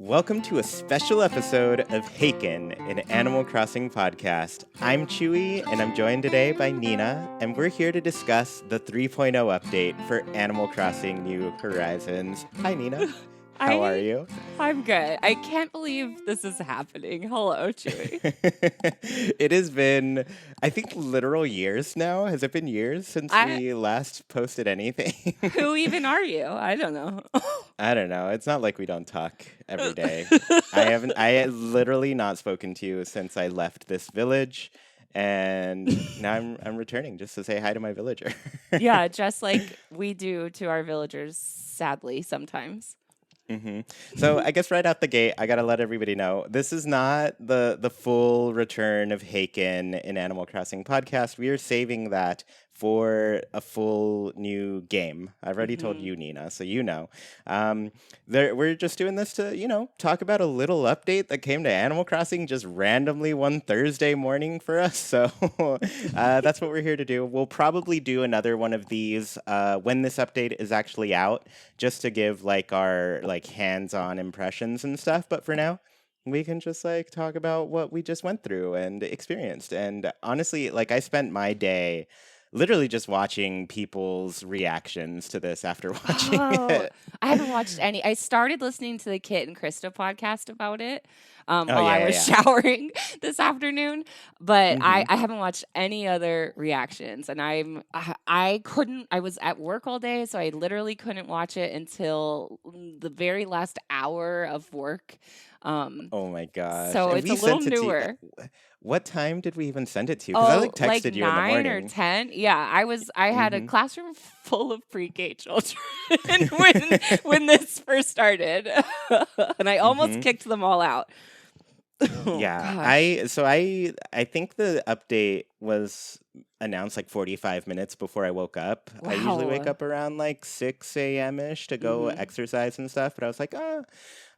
Welcome to a special episode of Haken, an Animal Crossing podcast. I'm Chuy, and I'm joined today by Nina, and we're here to discuss the 3.0 update for Animal Crossing New Horizons. Hi, Nina. How are you? I'm good. I can't believe this is happening. Hello, Chuy. It has been, I think, literal years now. Has it been years since we last posted anything? Who even are you? I don't know. I don't know. It's not like we don't talk every day. I have literally not spoken to you since I left this village. And now I'm returning just to say hi to my villager. Yeah, just like we do to our villagers, sadly, sometimes. Mm-hmm. So I guess right out the gate, I gotta let everybody know this is not the full return of Haken in Animal Crossing podcast. We are saving that for a full new game. I've already told you, Nina, so you know. We're just doing this to talk about a little update that came to Animal Crossing just randomly one Thursday morning for us. So that's what we're here to do. We'll probably do another one of these when this update is actually out, just to give our hands-on impressions and stuff. But for now, we can just talk about what we just went through and experienced. And honestly, I spent my day literally just watching people's reactions to this after watching it. I haven't watched any. I started listening to the Kit and Krista podcast about it while I was showering this afternoon, but I haven't watched any other reactions. And I couldn't. I was at work all day, so I literally couldn't watch it until the very last hour of work. Oh my gosh! So it's a little newer. What time did we even send it to you? Because I texted you in the morning. 9 or 10. Yeah, I had a classroom full of pre-K children when this first started, and I almost kicked them all out. Yeah, gosh. I think the update was announced 45 minutes before I woke up. Wow. I usually wake up around 6 a.m. ish to go exercise and stuff, but I was like,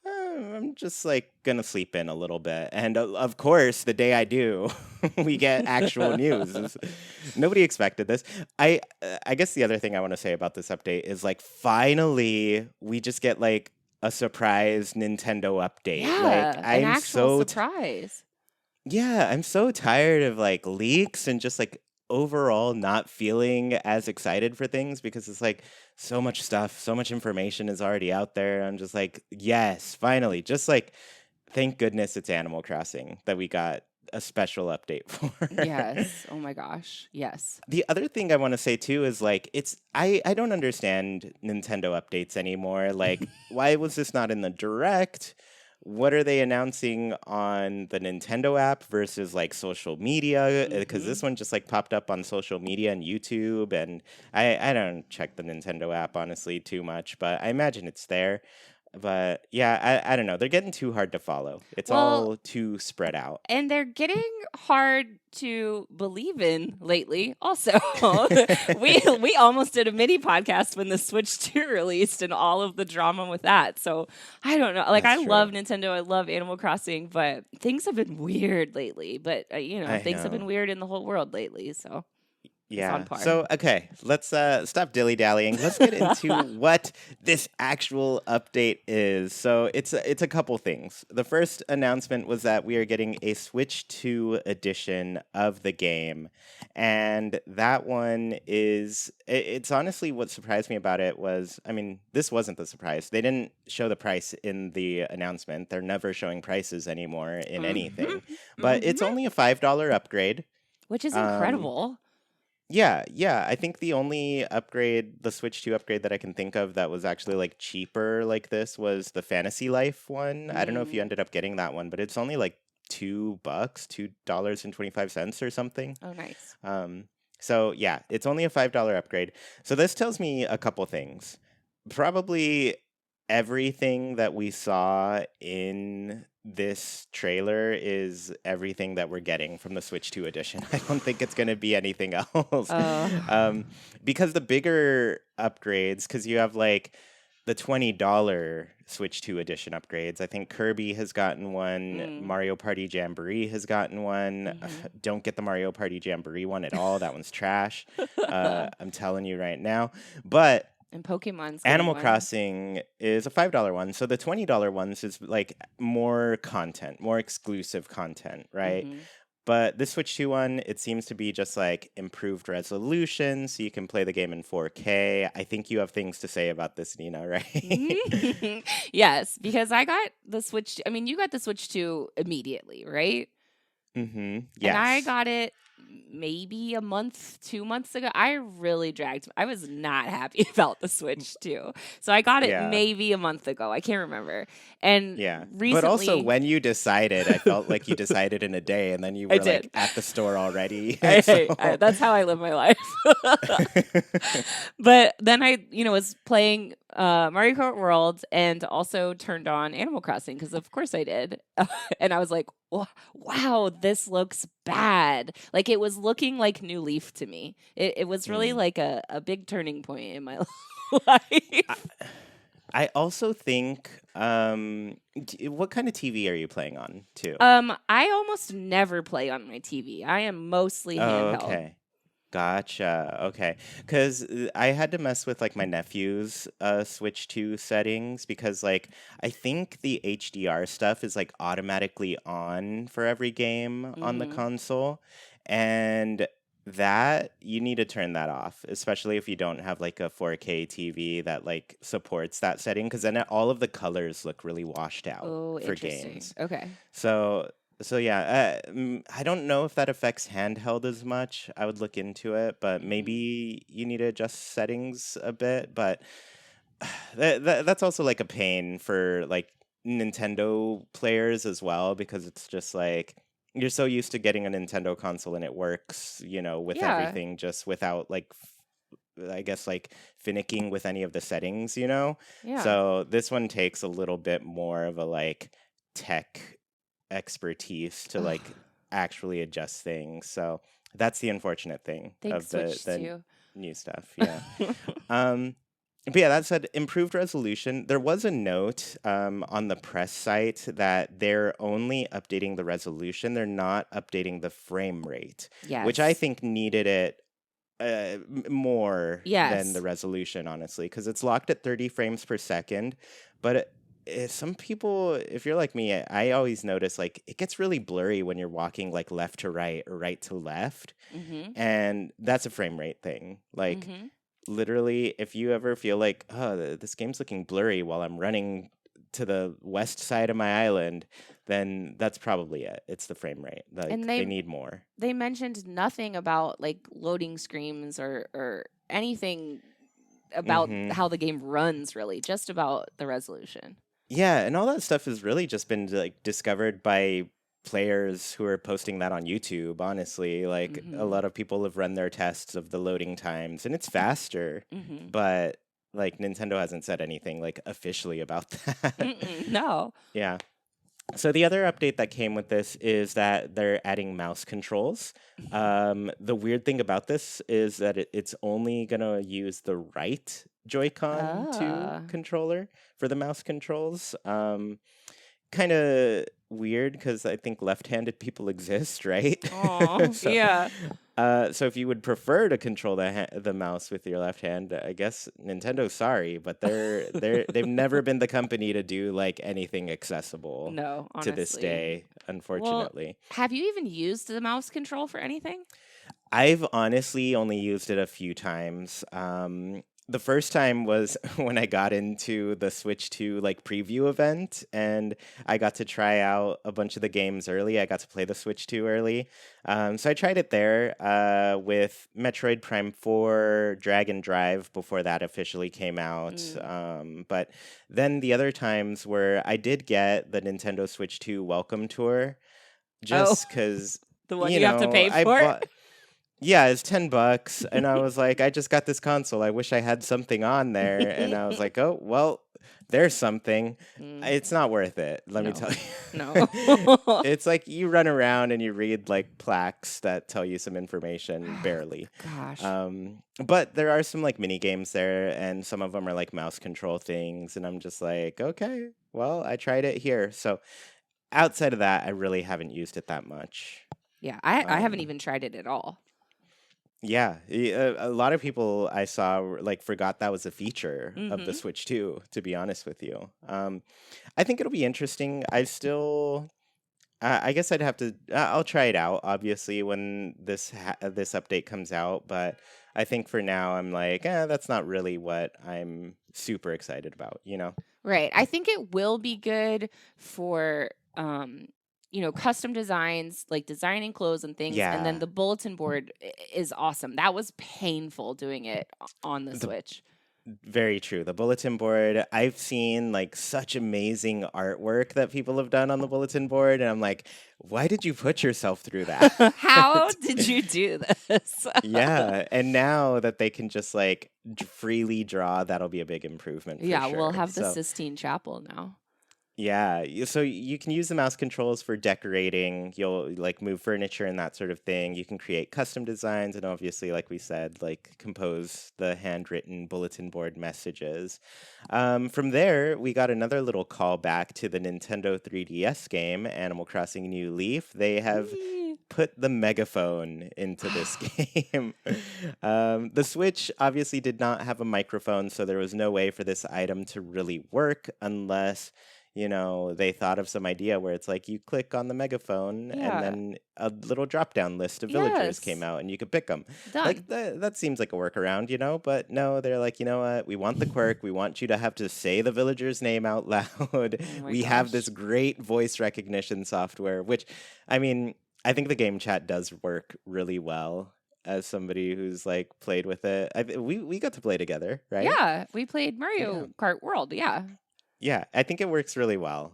I'm just gonna sleep in a little bit. And of course, the day I do, we get actual news. Nobody expected this. I guess the other thing I want to say about this update is finally we just get a surprise Nintendo update. Yeah, I'm an actual so surprise. Yeah, I'm so tired of leaks and just overall not feeling as excited for things because it's so much stuff, so much information is already out there. I'm just yes, finally. Just thank goodness it's Animal Crossing that we got a special update for. Yes. Oh my gosh. Yes. The other thing I want to say too is I don't understand Nintendo updates anymore. Why was this not in the Direct? What are they announcing on the Nintendo app versus social media? Because this one just popped up on social media and YouTube, and I don't check the Nintendo app honestly too much, but I imagine it's there. But yeah, I don't know. They're getting too hard to follow. It's all too spread out. And they're getting hard to believe in lately also. we almost did a mini podcast when the Switch 2 released and all of the drama with that. So I don't know. I love Nintendo. I love Animal Crossing, but things have been weird lately. But things have been weird in the whole world lately. So yeah. So, okay, let's stop dilly-dallying. Let's get into what this actual update is. So it's a couple things. The first announcement was that we are getting a Switch 2 edition of the game. And that one is, it's honestly what surprised me about it was, this wasn't the surprise. They didn't show the price in the announcement. They're never showing prices anymore in anything. But it's only a $5 upgrade. Which is incredible. Yeah. I think the only upgrade, the Switch 2 upgrade that I can think of that was actually cheaper like this was the Fantasy Life one. I don't know if you ended up getting that one, but it's only $2, $2.25 or something. Oh, nice. So yeah, it's only a $5 upgrade. So this tells me a couple things. Probably everything that we saw in this trailer is everything that we're getting from the Switch 2 edition. I don't think it's going to be anything else. Because the bigger upgrades, because you have the $20 Switch 2 edition upgrades. I think Kirby has gotten one. Mario Party Jamboree has gotten one. Don't get the Mario Party Jamboree one at all. That one's trash. I'm telling you right now. But And Pokemon's getting Animal one. Crossing is a $5 one. So the $20 ones is like more content, more exclusive content, right? Mm-hmm. But the Switch 2 one, it seems to be just like improved resolution, so you can play the game in 4K. I think you have things to say about this, Nina, right? Yes, because I got the Switch. I mean, you got the Switch 2 immediately, right? Mm-hmm. And I Yes. got it maybe a month, 2 months ago. I really dragged. I was not happy about the Switch 2. So I got it Yeah. maybe a month ago. I can't remember. And Yeah. But also recently, when you decided, I felt like you decided in a day and then you I were like did. at the store already. I that's how I live my life. But then was playing Mario Kart World and also turned on Animal Crossing because of course I did. And I was like, wow, this looks bad. Like it was looking like New Leaf to me. It was really Mm. like a big turning point in my I, life. I also think, what kind of TV are you playing on too? I almost never play on my TV. I am mostly Oh, handheld. okay. Gotcha. Okay. Because I had to mess with like my nephew's Switch 2 settings because like I think the HDR stuff is like automatically on for every game on the Mm-hmm. console. And that you need to turn that off, especially if you don't have like a 4K TV that like supports that setting, because then all of the colors look really washed out Oh, for interesting. games. Okay. So so yeah, I don't know if that affects handheld as much. I would look into it, but Mm-hmm. maybe you need to adjust settings a bit. But that's also like a pain for like Nintendo players as well, because it's just like you're so used to getting a Nintendo console and it works, with Yeah. everything just without like I guess like finicking with any of the settings. Yeah. So this one takes a little bit more of a like tech expertise to Ugh, like actually adjust things. So that's the unfortunate thing thanks, of the Switch the 2. new stuff. Yeah. Um but yeah, that said, improved resolution. There was a note on the press site that they're only updating the resolution. They're not updating the frame rate, which I Yes. think needed it more than the Yes. resolution, honestly, because it's locked at 30 frames per second. But some people, if you're like me, I always notice like it gets really blurry when you're walking like left to right or right to left. Mm-hmm. And that's a frame rate thing. Like, Mm-hmm. literally, if you ever feel like, oh, this game's looking blurry while I'm running to the west side of my island, then that's probably it. It's the frame rate. And Like, they need more. they mentioned nothing about like loading screens or anything about Hmm. how the game runs really, just about the resolution. Yeah, and all that stuff has really just been like discovered by players who are posting that on YouTube, honestly. Like a Mm-hmm. lot of people have run their tests of the loading times and it's faster, Mm-hmm. but like Nintendo hasn't said anything like officially about that. Mm-mm. No. Yeah. So the other update that came with this is that they're adding mouse controls. The weird thing about this is that it's only gonna use the right Joy-Con 2 Ah. controller for the mouse controls. Kind of weird because I think left-handed people exist, right? Oh, so, yeah. so if you would prefer to control the mouse with your left hand, I guess Nintendo's sorry, but they've never been the company to do like anything accessible No, to this honestly. day, Well, unfortunately. have you even used the mouse control for anything? I've honestly only used it a few times. The first time was when I got into the Switch 2 like preview event and I got to try out a bunch of the games early. I got to play the Switch 2 early. So I tried it there with Metroid Prime 4, Dragon Drive before that officially came out. Mm. But then the other times where I did get the Nintendo Switch 2 welcome tour Oh, just because, the one you have to pay I for? bought. Yeah, it's $10, and I was like, I just got this console. I wish I had something on there, and I was like, oh well, there's something. Mm, It's not worth it. Let me no. tell you. No. It's like you run around and you read like plaques that tell you some information barely. Gosh. But there are some like mini games there, and some of them are like mouse control things, and I'm just like, okay, well, I tried it here. So outside of that, I really haven't used it that much. Yeah, I haven't Um, even tried it at all. Yeah, a lot of people I saw like forgot that was a feature of the Mm-hmm. Switch too. To be honest with you, I think it'll be interesting. I still, I guess I'd have to. I'll try it out, obviously, when this update comes out. But I think for now, I'm like, that's not really what I'm super excited about. You know? Right. I think it will be good for custom designs, like designing clothes and things, and then Yeah. the bulletin board is awesome. That was painful doing it on the The Switch. Very true. The bulletin board, I've seen like such amazing artwork that people have done on the bulletin board, and I'm like, why did you put yourself through How that? did you do this? Yeah, and now that they can just like freely draw, that'll be a big improvement for Yeah, we'll sure. have the So, Sistine Chapel now. yeah, so you can use the mouse controls for decorating. You'll like move furniture and that sort of thing. You can create custom designs and obviously, like we said, like compose the handwritten bulletin board messages. From there, we got another little callback to the Nintendo 3DS game, Animal Crossing New Leaf. They have Whee! put the megaphone into this game. The Switch obviously did not have a microphone, so there was no way for this item to really work unless they thought of some idea where it's like you click on the megaphone and Yeah. then a little drop down list of villagers came Yes. out and you could pick them. Like Done. that seems like a workaround, but no, they're like, you know what? We want the quirk. We want you to have to say the villager's name out loud. Oh my We have this gosh. great voice recognition software, which, I mean, I think the game chat does work really well. As somebody who's like played with it, we got to play together, right? Yeah, we played Yeah. Mario Kart World. Yeah. Yeah, I think it works really well.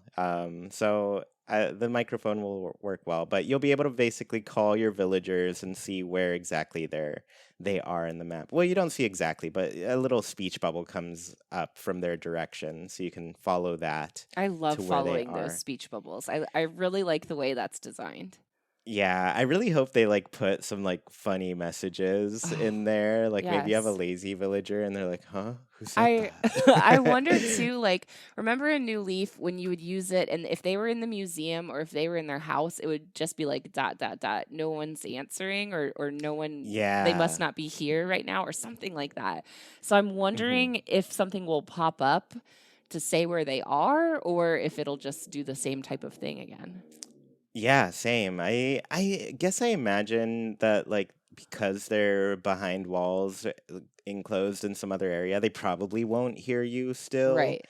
So the microphone will work well, but you'll be able to basically call your villagers and see where exactly they are in the map. Well, you don't see exactly, but a little speech bubble comes up from their direction, so you can follow that I love to where they following those are. speech bubbles. I really like the way that's designed. Yeah, I really hope they like put some like funny messages Oh, in there. Like maybe you have a yes. lazy villager and they're like, "Huh? Who said I I wonder that?" too, like, remember in New Leaf when you would use it and if they were in the museum or if they were in their house, it would just be like dot dot dot. No one's answering or no one they must Yeah. not be here right now or something like that. So I'm hmm wondering if something will pop up to say where they are or if it'll just do the same type of thing again. Yeah, same. I guess I imagine that like because they're behind walls, enclosed in some other area, they probably won't hear you still. Right.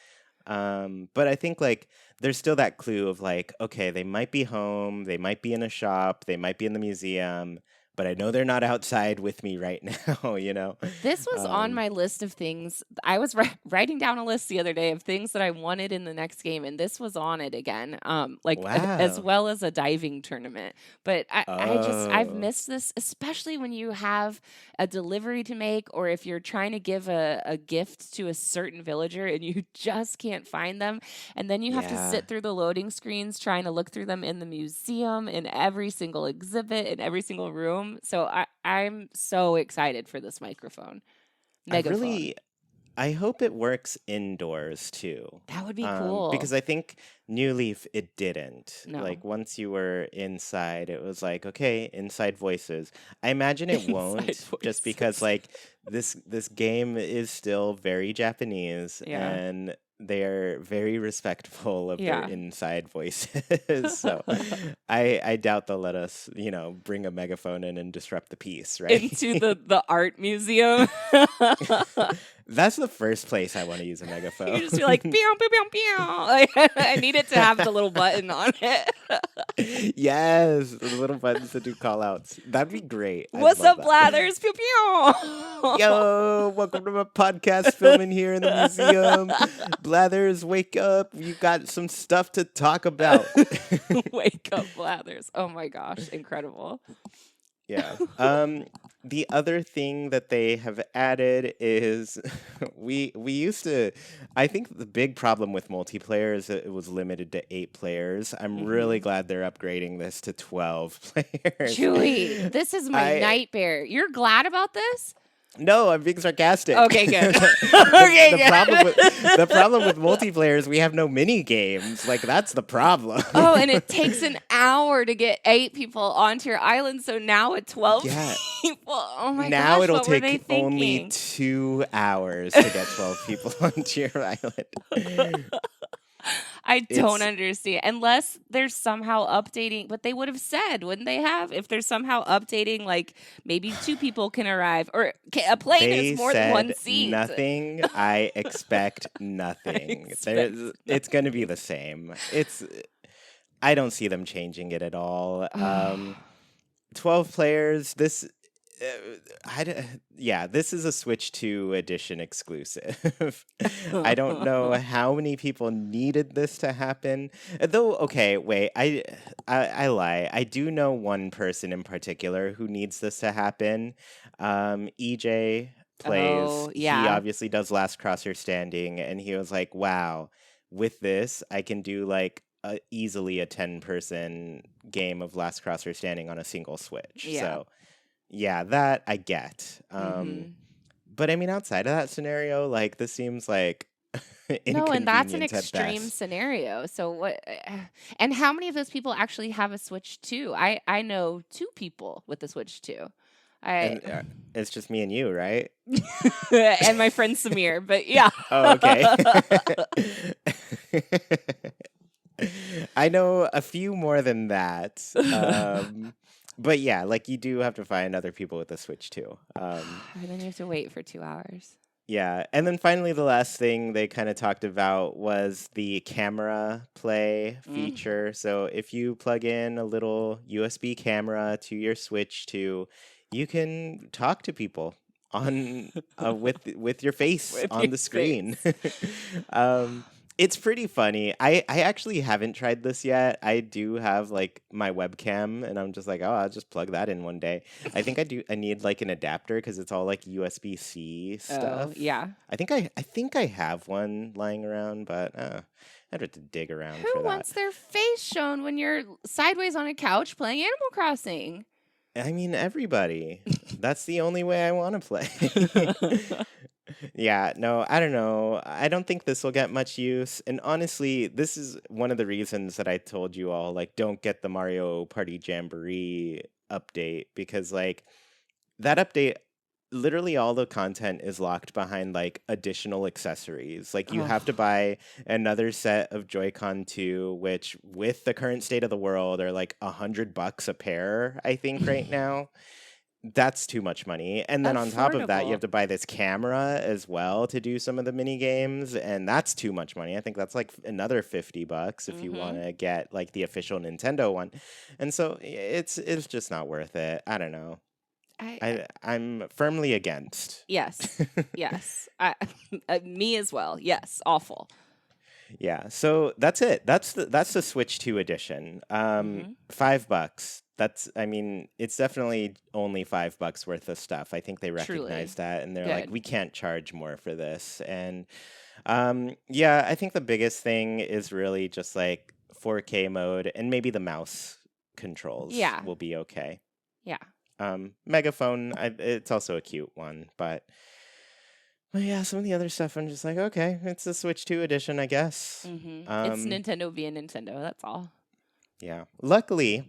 But I think like there's still that clue of like, okay, they might be home, they might be in a shop, they might be in the museum, but I know they're not outside with me right now. This was on Um, my list of things. I was writing down a list the other day of things that I wanted in the next game, and this was on it again. Like as wow. well as a diving tournament. But I've Oh, missed this, especially when you have a delivery to make, or if you're trying to give a gift to a certain villager and you just can't find them, and then you have to yeah. sit through the loading screens trying to look through them in the museum, in every single exhibit, in every single room. So I'm so excited for this microphone. I Megaphone. really I hope it works indoors too. That would be Because cool. I think New Leaf it didn't. No. Like once you were inside, it was like, okay, inside voices. I imagine it Inside won't just because voices. like this game is still very Japanese Yeah. and they are very respectful of their Yeah. inside voices. So I doubt they'll let us, bring a megaphone in and disrupt the peace, Into right? the art museum. That's the first place I want to use a You megaphone. just be like, pew, pew, pew, pew. Like, I need it to have the little button on it. Yes, the little buttons to do call outs. That'd be great. I'd What's love up, that. Blathers? Pew, pew. Yo, welcome to my podcast filming here in the museum. Blathers, wake up. You got some stuff to talk about. Wake up, Blathers. Oh my gosh, incredible. Yeah. The other thing that they have added is we used to I think the big problem with multiplayer is that it was limited to 8 players. I'm really hmm glad they're upgrading this to 12 players. Chewy, this is my I nightmare. You're glad about this? No, I'm being sarcastic. Okay, good. The problem with multiplayer is we have no mini games. Like, that's the problem. Oh, and it takes an hour to get 8 people onto your island. So now at 12 Yeah. people. Oh my Now gosh, it'll what were they take only thinking? 2 hours to get 12 people onto your island. I don't It's understand. Unless there's somehow updating, but they would have said, wouldn't they have? If there's somehow updating, like maybe 2 people can arrive, or a plane They has more than one said seat. nothing. I expect nothing. It's going to be the same. I don't see them changing it at all. 12 players. This is a Switch 2 edition exclusive. I don't know how many people needed this to happen. Though, okay, wait, I lie. I do know one person in particular who needs this to happen. EJ plays. Oh, He yeah. obviously does Last Crosser Standing, and he was like, "Wow, with this, I can do like easily a 10-person game of Last Crosser Standing on a single Switch." Yeah. So. Yeah, that I get. But I mean, outside of that scenario, like this seems like No, and that's an inconvenience at extreme best. scenario. So what? And how many of those people actually have a Switch 2? I know 2 people with a Switch 2. I And it's just me and you, right? and my friend Samir, but yeah. Oh, okay. I know a few more than that. But yeah, like you do have to find other people with the Switch too. And then you have to wait for 2 hours. Yeah, and then finally the last thing they kind of talked about was the camera play feature. So if you plug in a little USB camera to your Switch 2, you can talk to people on with your face With on your the screen. It's pretty funny. I actually haven't tried this yet. I do have like my webcam, and I'm just like, oh, I'll just plug that in one day. I think I need like an adapter because it's all like USB-C stuff. Oh, yeah. I think I have one lying around, but I'd have to dig around for Who that. wants their face shown when you're sideways on a couch playing Animal Crossing? I mean, everybody. That's the only way I want to play. Yeah, no, I don't know. I don't think this will get much use. And honestly, this is one of the reasons that I told you all, like, don't get the Mario Party Jamboree update, because, like, that update, literally all the content is locked behind, like, additional accessories. Like, you have to buy another set of Joy-Con 2, which, with the current state of the world, are, like, $100 a pair, I think, right now. That's too much money. And then on top of that, you Affordable. have to buy this camera as well to do some of the mini games, and that's too much money. I think that's like another $50 if you want to get like the official Nintendo one. And so it's just not worth it. I don't know. I'm firmly against. Yes. Yes. Me as well. Yes. Awful. Yeah. So that's it. That's the Switch 2 edition. $5. I mean, it's definitely only $5 worth of stuff. I think they recognize that, and they're like, we can't charge more for this. And yeah, I think the biggest thing is really just like 4K mode, and maybe the mouse controls will be okay. Yeah. Megaphone, it's also a cute one, but yeah, some of the other stuff I'm just like, okay, it's the Switch 2 edition, I guess. It's Nintendo being Nintendo. That's all. Yeah. Luckily,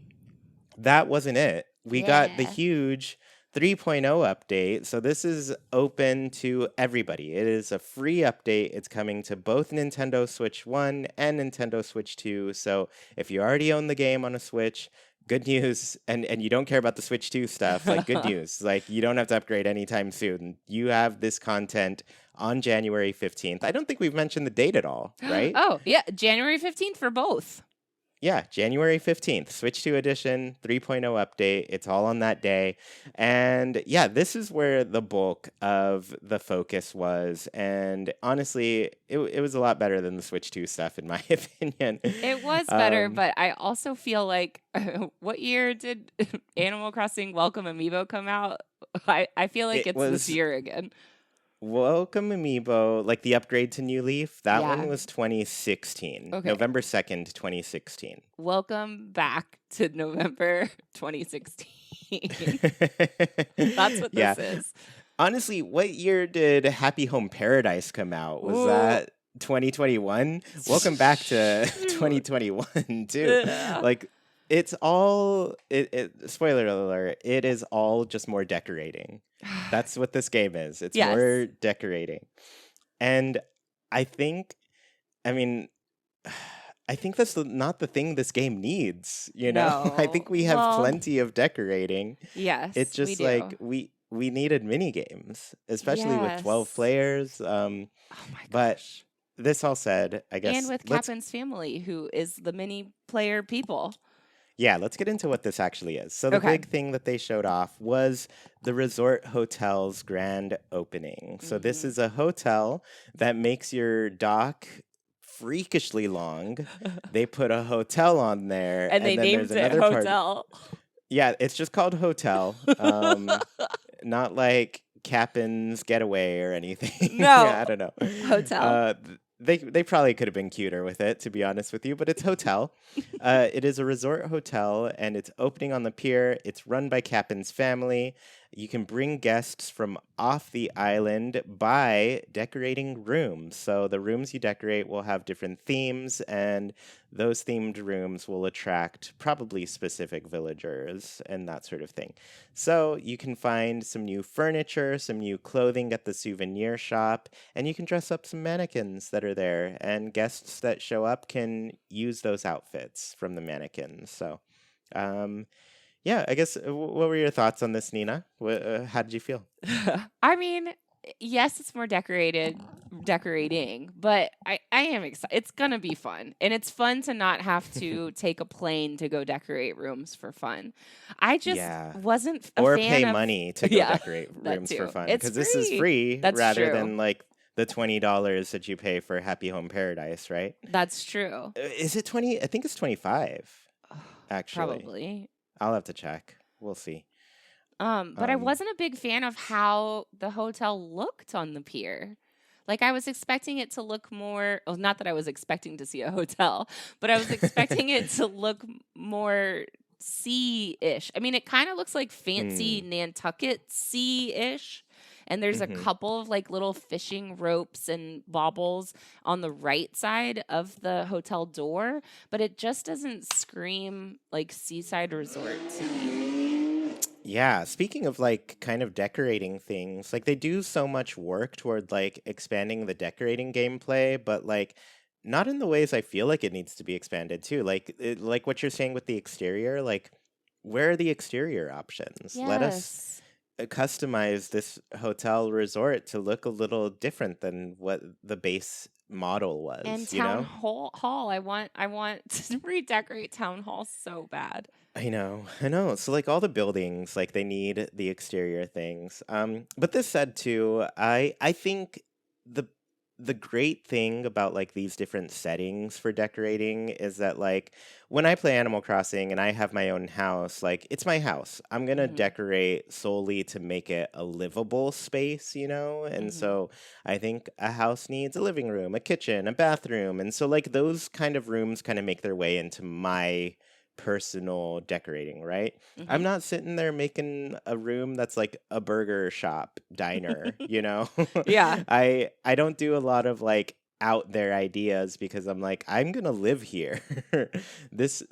that wasn't it. We got the huge 3.0 update. So this is open to everybody. It is a free update. It's coming to both Nintendo Switch 1 and Nintendo Switch 2. So if you already own the game on a Switch, good news. And you don't care about the Switch 2 stuff, like good news. Like you don't have to upgrade anytime soon. You have this content on January 15th. I don't think we've mentioned the date at all, right? Oh, yeah. January 15th for both. Yeah, January 15th, Switch 2 edition, 3.0 update. It's all on that day. And yeah, this is where the bulk of the focus was. And honestly, it was a lot better than the Switch 2 stuff, in my opinion. It was better, but I also feel like, what year did Animal Crossing Welcome Amiibo come out? I feel like it's this year again. Welcome Amiibo, like the upgrade to New Leaf, that one was 2016. Okay. November 2nd, 2016. Welcome back to November 2016. That's what this is. Honestly, what year did Happy Home Paradise come out? Was Ooh. that 2021? Welcome back to Shoot. 2021 too. Yeah. Like it's all spoiler alert, it is all just more decorating. That's what this game is. It's Yes. more decorating. And I think I mean I think that's not the thing this game needs, you know? I No. think we have Well, plenty of decorating. It's yes, we just like do. we needed mini games, especially with 12 Yes. players. Oh my But gosh. this all said, I And guess with Captain's family, who is the mini player people. let's get into what this actually is. So the Okay. big thing that they showed off was the resort hotel's grand opening. So this Hmm. is a hotel that makes your dock freakishly long. They put a hotel on there, And they and then there's named it another part. Hotel. Yeah, it's just called hotel. Not like Captain's Getaway or anything. No, I don't know. Hotel. They probably could have been cuter with it, to be honest with you, but it's hotel. It is a resort hotel, and it's opening on the pier. It's run by Captain's family. You can bring guests from off the island by decorating rooms. So the rooms you decorate will have different themes, and those themed rooms will attract probably specific villagers and that sort of thing. So you can find some new furniture, some new clothing at the souvenir shop, and you can dress up some mannequins that are there. And guests that show up can use those outfits from the mannequins. So, um, yeah, I guess what were your thoughts on this, Nina? How did you feel? I mean, yes, it's more decorating, but I am excited. It's gonna be fun, and it's fun to not have to take a plane to go decorate rooms for fun. I just Yeah. wasn't a Or fan pay of. money to go Yeah, decorate that rooms for too. fun. It's Because this is free. free That's rather true. than like the $20 that you pay for Happy Home Paradise, right? That's true. Is it 20? I think it's 25, actually. Probably. I'll have to check. We'll see. But I Um, wasn't a big fan of how the hotel looked on the pier. Like I was expecting it to look more, well, not that I was expecting to see a hotel, but I was expecting it to look more sea-ish. I mean, it kind of looks like fancy mm, Nantucket sea-ish. And there's a hmm. couple of like little fishing ropes and baubles on the right side of the hotel door, but it just doesn't scream like seaside resort to me. Yeah, speaking of like kind of decorating things, like they do so much work toward like expanding the decorating gameplay, but like not in the ways I feel like it needs to be expanded too. Like what you're saying with the exterior, like where are the exterior options? Let us Yes. customize this hotel resort to look a little different than what the base model And was, you town know? hall. I want to redecorate town hall so bad. I know. So like all the buildings, like they need the exterior things. But this said too, I think the the great thing about like these different settings for decorating is that like when I play Animal Crossing and I have my own house, like it's my house. I'm gonna Mhm. decorate solely to make it a livable space, you know? And Mhm. so I think a house needs a living room, a kitchen, a bathroom. And so like those kind of rooms kind of make their way into my personal decorating, right? I'm Mhm. not sitting there making a room that's like a burger shop diner, you know? Yeah. I don't do a lot of like out there ideas because I'm like I'm going to live here. This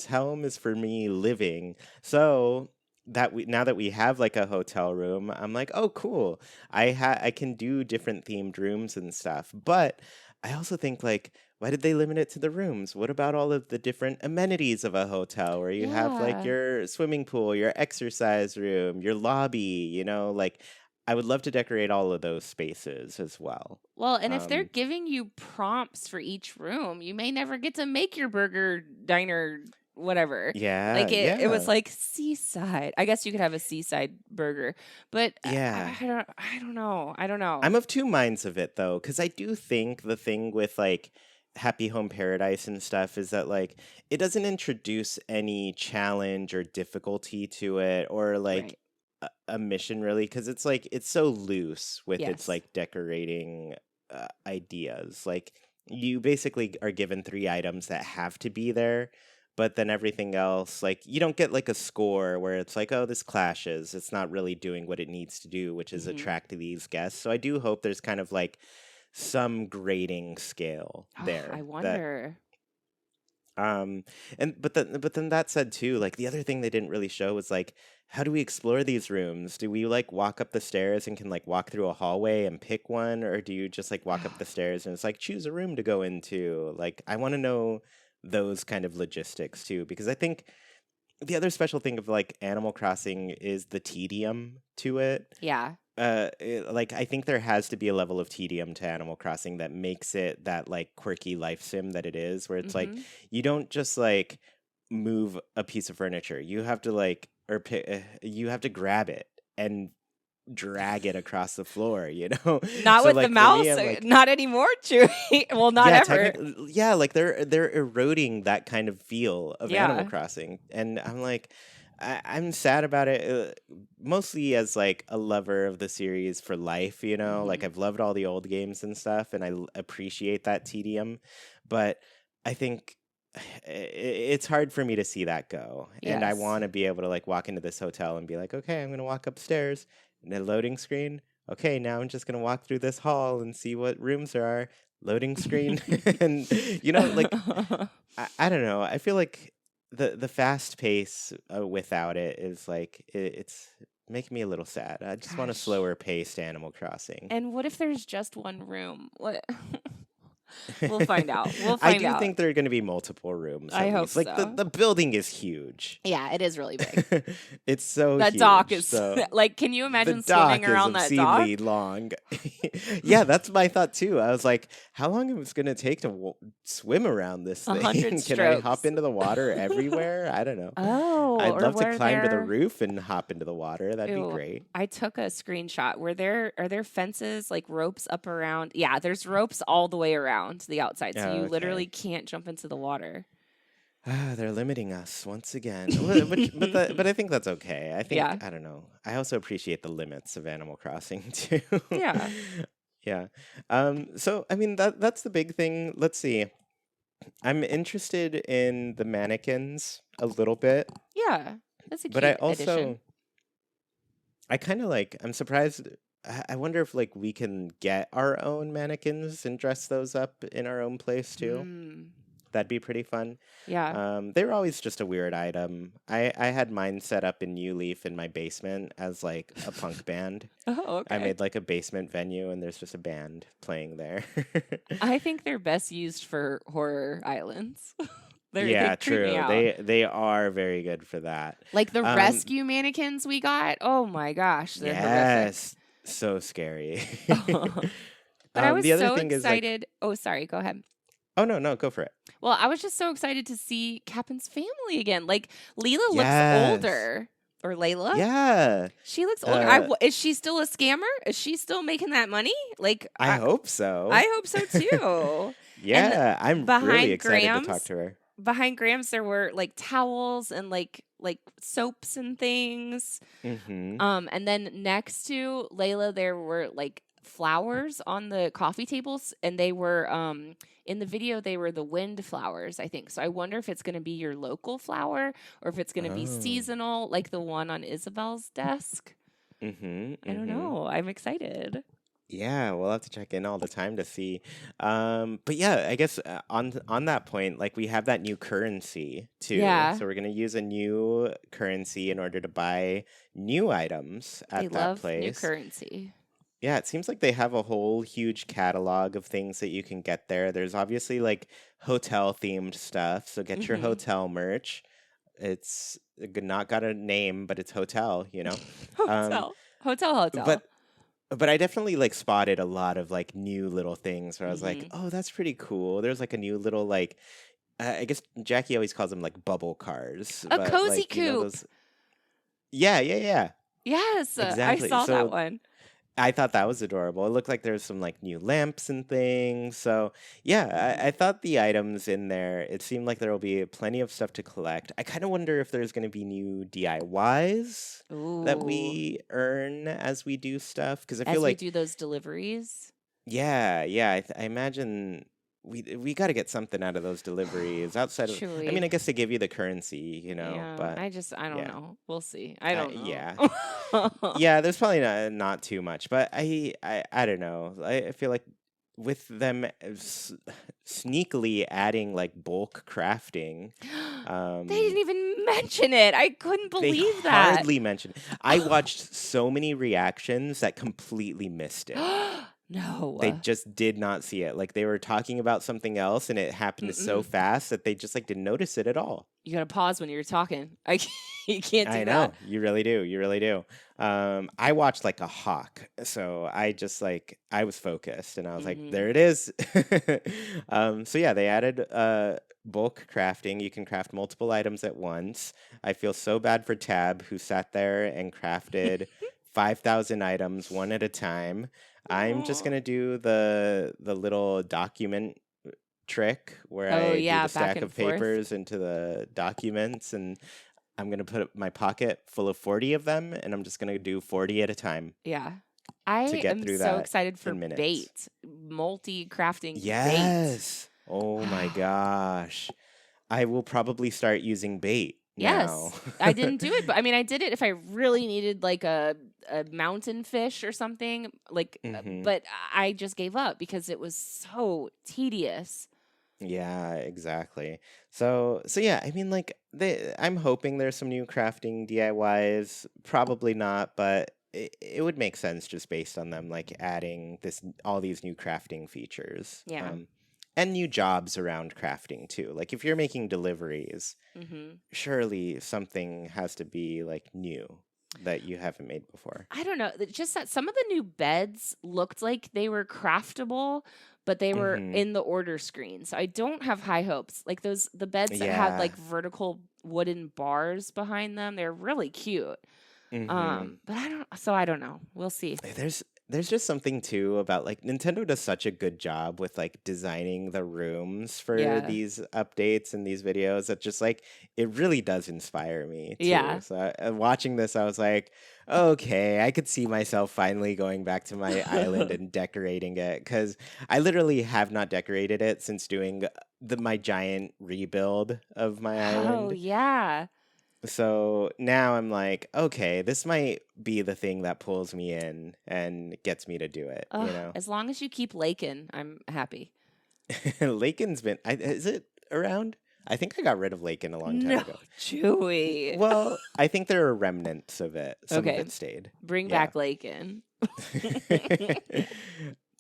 home is for me living. So that we now that we have like a hotel room, I'm like, "Oh, cool. I can do different themed rooms and stuff." But I also think like why did they limit it to the rooms? What about all of the different amenities of a hotel where you have like Yeah. your swimming pool, your exercise room, your lobby, you know, like I would love to decorate all of those spaces as well. Well, and if they're Um, giving you prompts for each room, you may never get to make your burger diner whatever. yeah, Like it was yeah, like seaside. I guess you could have a seaside burger, but yeah. I don't know. I don't know. I'm of two minds of it though, because I do think the thing with like Happy Home Paradise and stuff is that like it doesn't introduce any challenge or difficulty to it or like Right. a mission really, because it's like it's so loose with its Yes. like decorating ideas. Like you basically are given three items that have to be there, but then everything else, like you don't get like a score where it's like, oh, this clashes. It's not really doing what it needs to do, which is Hmm. attract these guests. So I do hope there's kind of like some grading scale Oh, I there that wonder. um but then that said too, like the other thing they didn't really show was like how do we explore these rooms? Do we like walk up the stairs and can like walk through a hallway and pick one, or do you just like walk up the stairs and it's like choose a room to go into? Like I want to know those kind of logistics too, because I think the other special thing of like Animal Crossing is the tedium to it. Yeah. Like I think there has to be a level of tedium to Animal Crossing that makes it that like quirky life sim that it is, where it's like Hmm. you don't just like move a piece of furniture. You have to like you have to grab it and drag it across the floor, you know? Not So with the like for me mouse. I'm like Not anymore, Chewy. Well, not yeah, ever. technically yeah, like they're eroding that kind of feel of Animal Yeah. Crossing. And I'm like I'm sad about it, mostly as like a lover of the series for life, you know? Like Hmm. I've loved all the old games and stuff, and appreciate that tedium, but I think it's hard for me to see that go. And I Yes. want to be able to like walk into this hotel and be like, okay, I'm going to walk upstairs, and a loading screen. Okay, now I'm just going to walk through this hall and see what rooms there are. Loading screen. And, like, I don't know. I feel like the fast pace without it is like it's making me a little sad. I just want a Gosh. slower paced Animal Crossing. And what if there's just one room? What? We'll find out. We'll I find do out. think there are going to be multiple rooms I at hope least. Like the so. the building is huge. Yeah, it is really big. It's so That dock huge. is So like, can you the imagine swimming dock is around that dock? obscenely long. Yeah, that's my thought too. I was like, how long is it going to take to swim around this 100 thing? Can I hop strokes. into the water everywhere? I don't know. Oh, I'd or love to were climb to the there? roof and hop into the water. That'd be Ew, great. I took a screenshot. Are there fences like ropes up around? Yeah, there's ropes all the way around the outside, so Oh, you literally okay. can't jump into the water. They're limiting us once again. But I think that's okay. I think Yeah, I don't know. I also appreciate the limits of Animal Crossing too. yeah, Yeah. So I mean that's the big thing. Let's see. I'm interested in the mannequins a little bit, yeah. That's a but I cute addition. also I kind of like I'm surprised. I wonder if like we can get our own mannequins and dress those up in our own place too. Mm, That'd be pretty fun. yeah. They were always just a weird item. I had mine set up in New Leaf in my basement as like a punk band. Oh, I okay. made like a basement venue and there's just a band playing there. I think they're best used for horror islands. They Yeah, creep me true. out. They are very good for that. Like the Um, rescue mannequins we got. Oh my gosh, they're horrific. yes, so scary. But I was The other so thing is like, excited. Oh, sorry, go ahead. oh no, no, go for it. Well, I was just so excited to see Captain's family again. Like Leela looks Yes, older, or Layla. yeah. She looks older. Uh, Is she still a scammer? Is she still making that money? Like I hope so. I hope so too. And Yeah, I'm really behind excited to talk Graham's, to her. there were like towels and like soaps and things. Mm-hmm. And then next to Layla, there were like flowers on the coffee tables, and they were in the video they were the wind flowers, I think. So I wonder if it's going to be your local flower or if it's going to be Oh. seasonal, like the one on Isabel's desk. Mm-hmm. I don't Mm-hmm. know. I'm excited. Yeah, we'll have to check in all the time to see. But yeah, I guess on that point, like we have that new currency too. Yeah, So we're gonna use a new currency in order to buy new items they at that love new place. currency. Yeah, it seems like they have a whole huge catalog of things that you can get there. There's obviously like hotel themed stuff, so get your Hmm. hotel merch. It's not got a name, but it's hotel. Um, Hotel, hotel, hotel. but but I definitely like spotted a lot of like new little things where I was like, Hmm. "Oh, that's pretty cool." There's like a new little like I guess Jackie always calls them like bubble cars, A but cozy like coop. those. Yeah, yeah, yeah, Yes, I exactly. saw that So one. I thought that was adorable. It looked like there's some like new lamps and things. So yeah, I thought the items in there. It seemed like there will be plenty of stuff to collect. I kind of wonder if there's going to be new DIYs that Ooh, we earn as we do stuff because I feel as we like do those deliveries. yeah, yeah. I imagine we got to get something out of those deliveries outside of. I mean, I Chewy. guess they give you the currency, Yeah, but I don't yeah, know. We'll see. I don't yeah, know. yeah. There's probably not too much, but I don't know. I feel like with them sneakily adding like bulk crafting, They um, didn't even mention it. I couldn't they believe that. hardly mention it. I watched so many reactions that completely missed it. They No. just did not see it. Like they were talking about something else and it happened so Mm-mm. fast that they just like didn't notice it at all. You gotta pause when you're talking. You can't I do that. know. You really do. You really do. I watched like a hawk. So I just like I was focused and I was like, Hmm. there it is. So yeah, they added bulk crafting. You can craft multiple items at once. I feel so bad for Tab who sat there and crafted 5,000 items one at a time. I'm just Oh. gonna do the little document trick where Oh I do yeah, the back stack and of forth. papers into the documents, and I'm gonna put my pocket full of 40 of them, and I'm just gonna do 40 at a time Yeah. to I get am through so that excited for in minutes. bait, multi-crafting bait. Yes. Oh my gosh. I will probably start using bait now. Yes, I didn't do it, but I mean, I did it if I really needed like a mountain fish or something. Like, Hmm. but I just gave up because it was so tedious. Yeah, exactly. So yeah, I mean like I'm hoping there's some new crafting DIYs. Probably not, but it would make sense just based on them like adding this all these new crafting features. Yeah. And new jobs around crafting too. Like if you're making deliveries, Hmm. surely something has to be like new that you haven't made before. I don't know. Just that some of the new beds looked like they were craftable, but they were Hmm. in the order screen. So I don't have high hopes. Like the beds that had Yeah. like vertical wooden bars behind them, they're really cute. Hmm. But I don't know. We'll see. There's just something too about like Nintendo does such a good job with like designing the rooms for Yeah. these updates and these videos that just like it really does inspire me too. Yeah. So watching this, I was like, okay, I could see myself finally going back to my island and decorating it because I literally have not decorated it since doing my giant rebuild of my Oh, island. yeah. So now I'm like, okay, this might be the thing that pulls me in and gets me to do it, Ugh, as long as you keep Lakin, I'm happy. Lakin's been, is it around? I think I got rid of Lakin a long time No, ago. Chewy. Well, I think there are remnants of it. Some of Okay, it stayed. bring Yeah. back Lakin.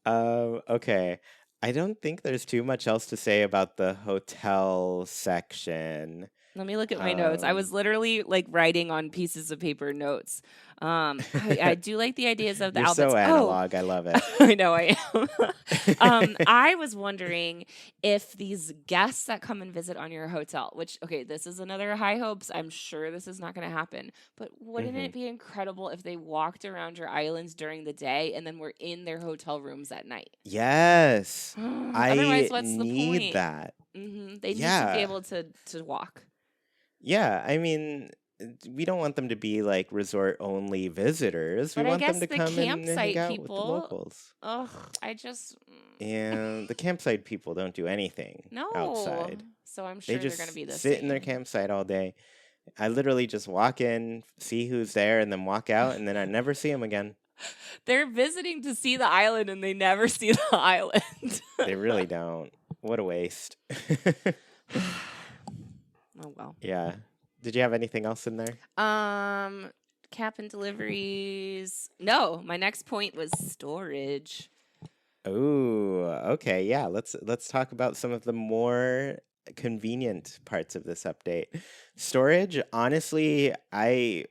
Okay. I don't think there's too much else to say about the hotel section. Let me look at my notes. I was Um, literally like writing on pieces of paper notes. I do like the ideas of the you're outfits. so Oh, analog. I love it. I know I am. I was wondering if these guests that come and visit on your hotel, which, okay, this is another high hopes. I'm sure this is not going to happen. But wouldn't Hmm. it be incredible if they walked around your islands during the day and then were in their hotel rooms at night? Yes. Otherwise, I what's the need point? that. They need to be Yeah. able to walk. Yeah. I mean, we don't want them to be like resort only visitors. We But I want them guess to the come and hang campsite out with the people, locals. ugh, I just And the campsite people don't do anything no. outside. So I'm They sure they're gonna just be the sit in their same. campsite all day. I literally just walk in, see who's there, and then walk out, and then I never see them again. They're visiting to see the island and they never see the island. They really don't. What a waste. Oh well. Yeah. Did you have anything else in there? Cap and deliveries. No, my next point was storage. Oh, okay. Yeah, let's talk about some of the more convenient parts of this update. Storage, honestly, I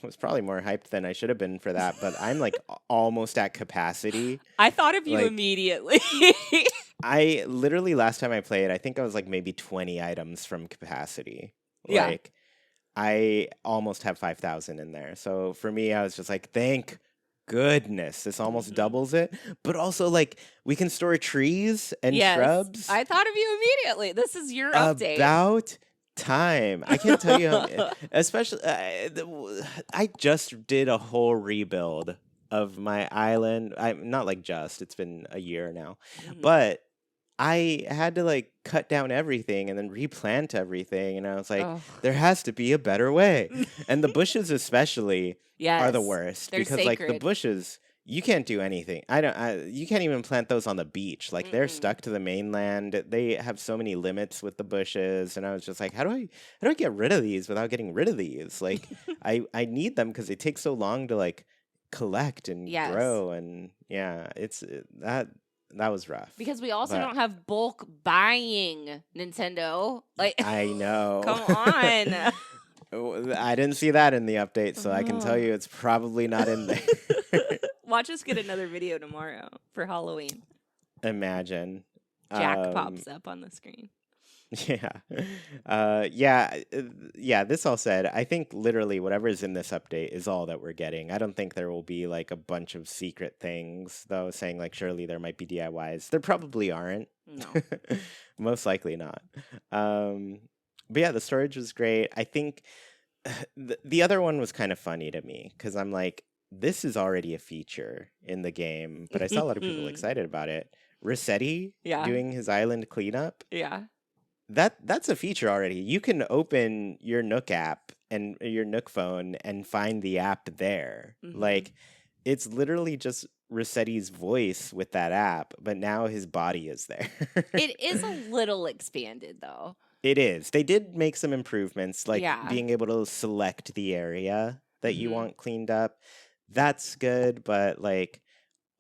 was probably more hyped than I should have been for that, but I'm like almost at capacity. I thought of you Like immediately. I literally last time I played, I think I was like maybe 20 items from capacity. Yeah. Like I almost have 5,000 in there. So for me, I was just like, thank goodness, this almost Mhm. doubles it. But also, like, we can store trees and Yes. shrubs. I thought of you immediately. This is your update. About time. I can't tell you how, especially, I just did a whole rebuild of my island. I'm not like just, it's been a year now. Mhm. But I had to like cut down everything and then replant everything. And I was like, Oh, there has to be a better way. And the bushes, especially, are the yes, worst they're because, like, the sacred. bushes, you can't do anything. You can't even plant those on the beach. Like, they're Mm-mm. stuck to the mainland. They have so many limits with the bushes. And I was just like, how do I get rid of these without getting rid of these? Like, I need them because they take so long to, like, collect and Yes, grow. And yeah, that was rough. because we also But don't have bulk buying, Nintendo. Like, I know. come on. I didn't see that in the update, so I can tell Oh. you it's probably not in there. Watch us get another video tomorrow for Halloween. Imagine. Jack pops up on the screen. Yeah. Yeah, this all said, I think literally whatever is in this update is all that we're getting. I don't think there will be like a bunch of secret things, though, saying like surely there might be DIYs. There probably aren't. No. Most likely not. But yeah, the storage was great. I think the other one was kind of funny to me because I'm like, this is already a feature in the game, but I saw a lot of people excited about it. Rossetti Yeah. doing his island cleanup. Yeah. That's a feature already. You can open your Nook app and your Nook phone and find the app there. Mhm. Like, it's literally just Rossetti's voice with that app, but now his body is there. It is a little expanded, though. It is. They did make some improvements, like Yeah. being able to select the area that you Mhm. want cleaned up. That's good, but like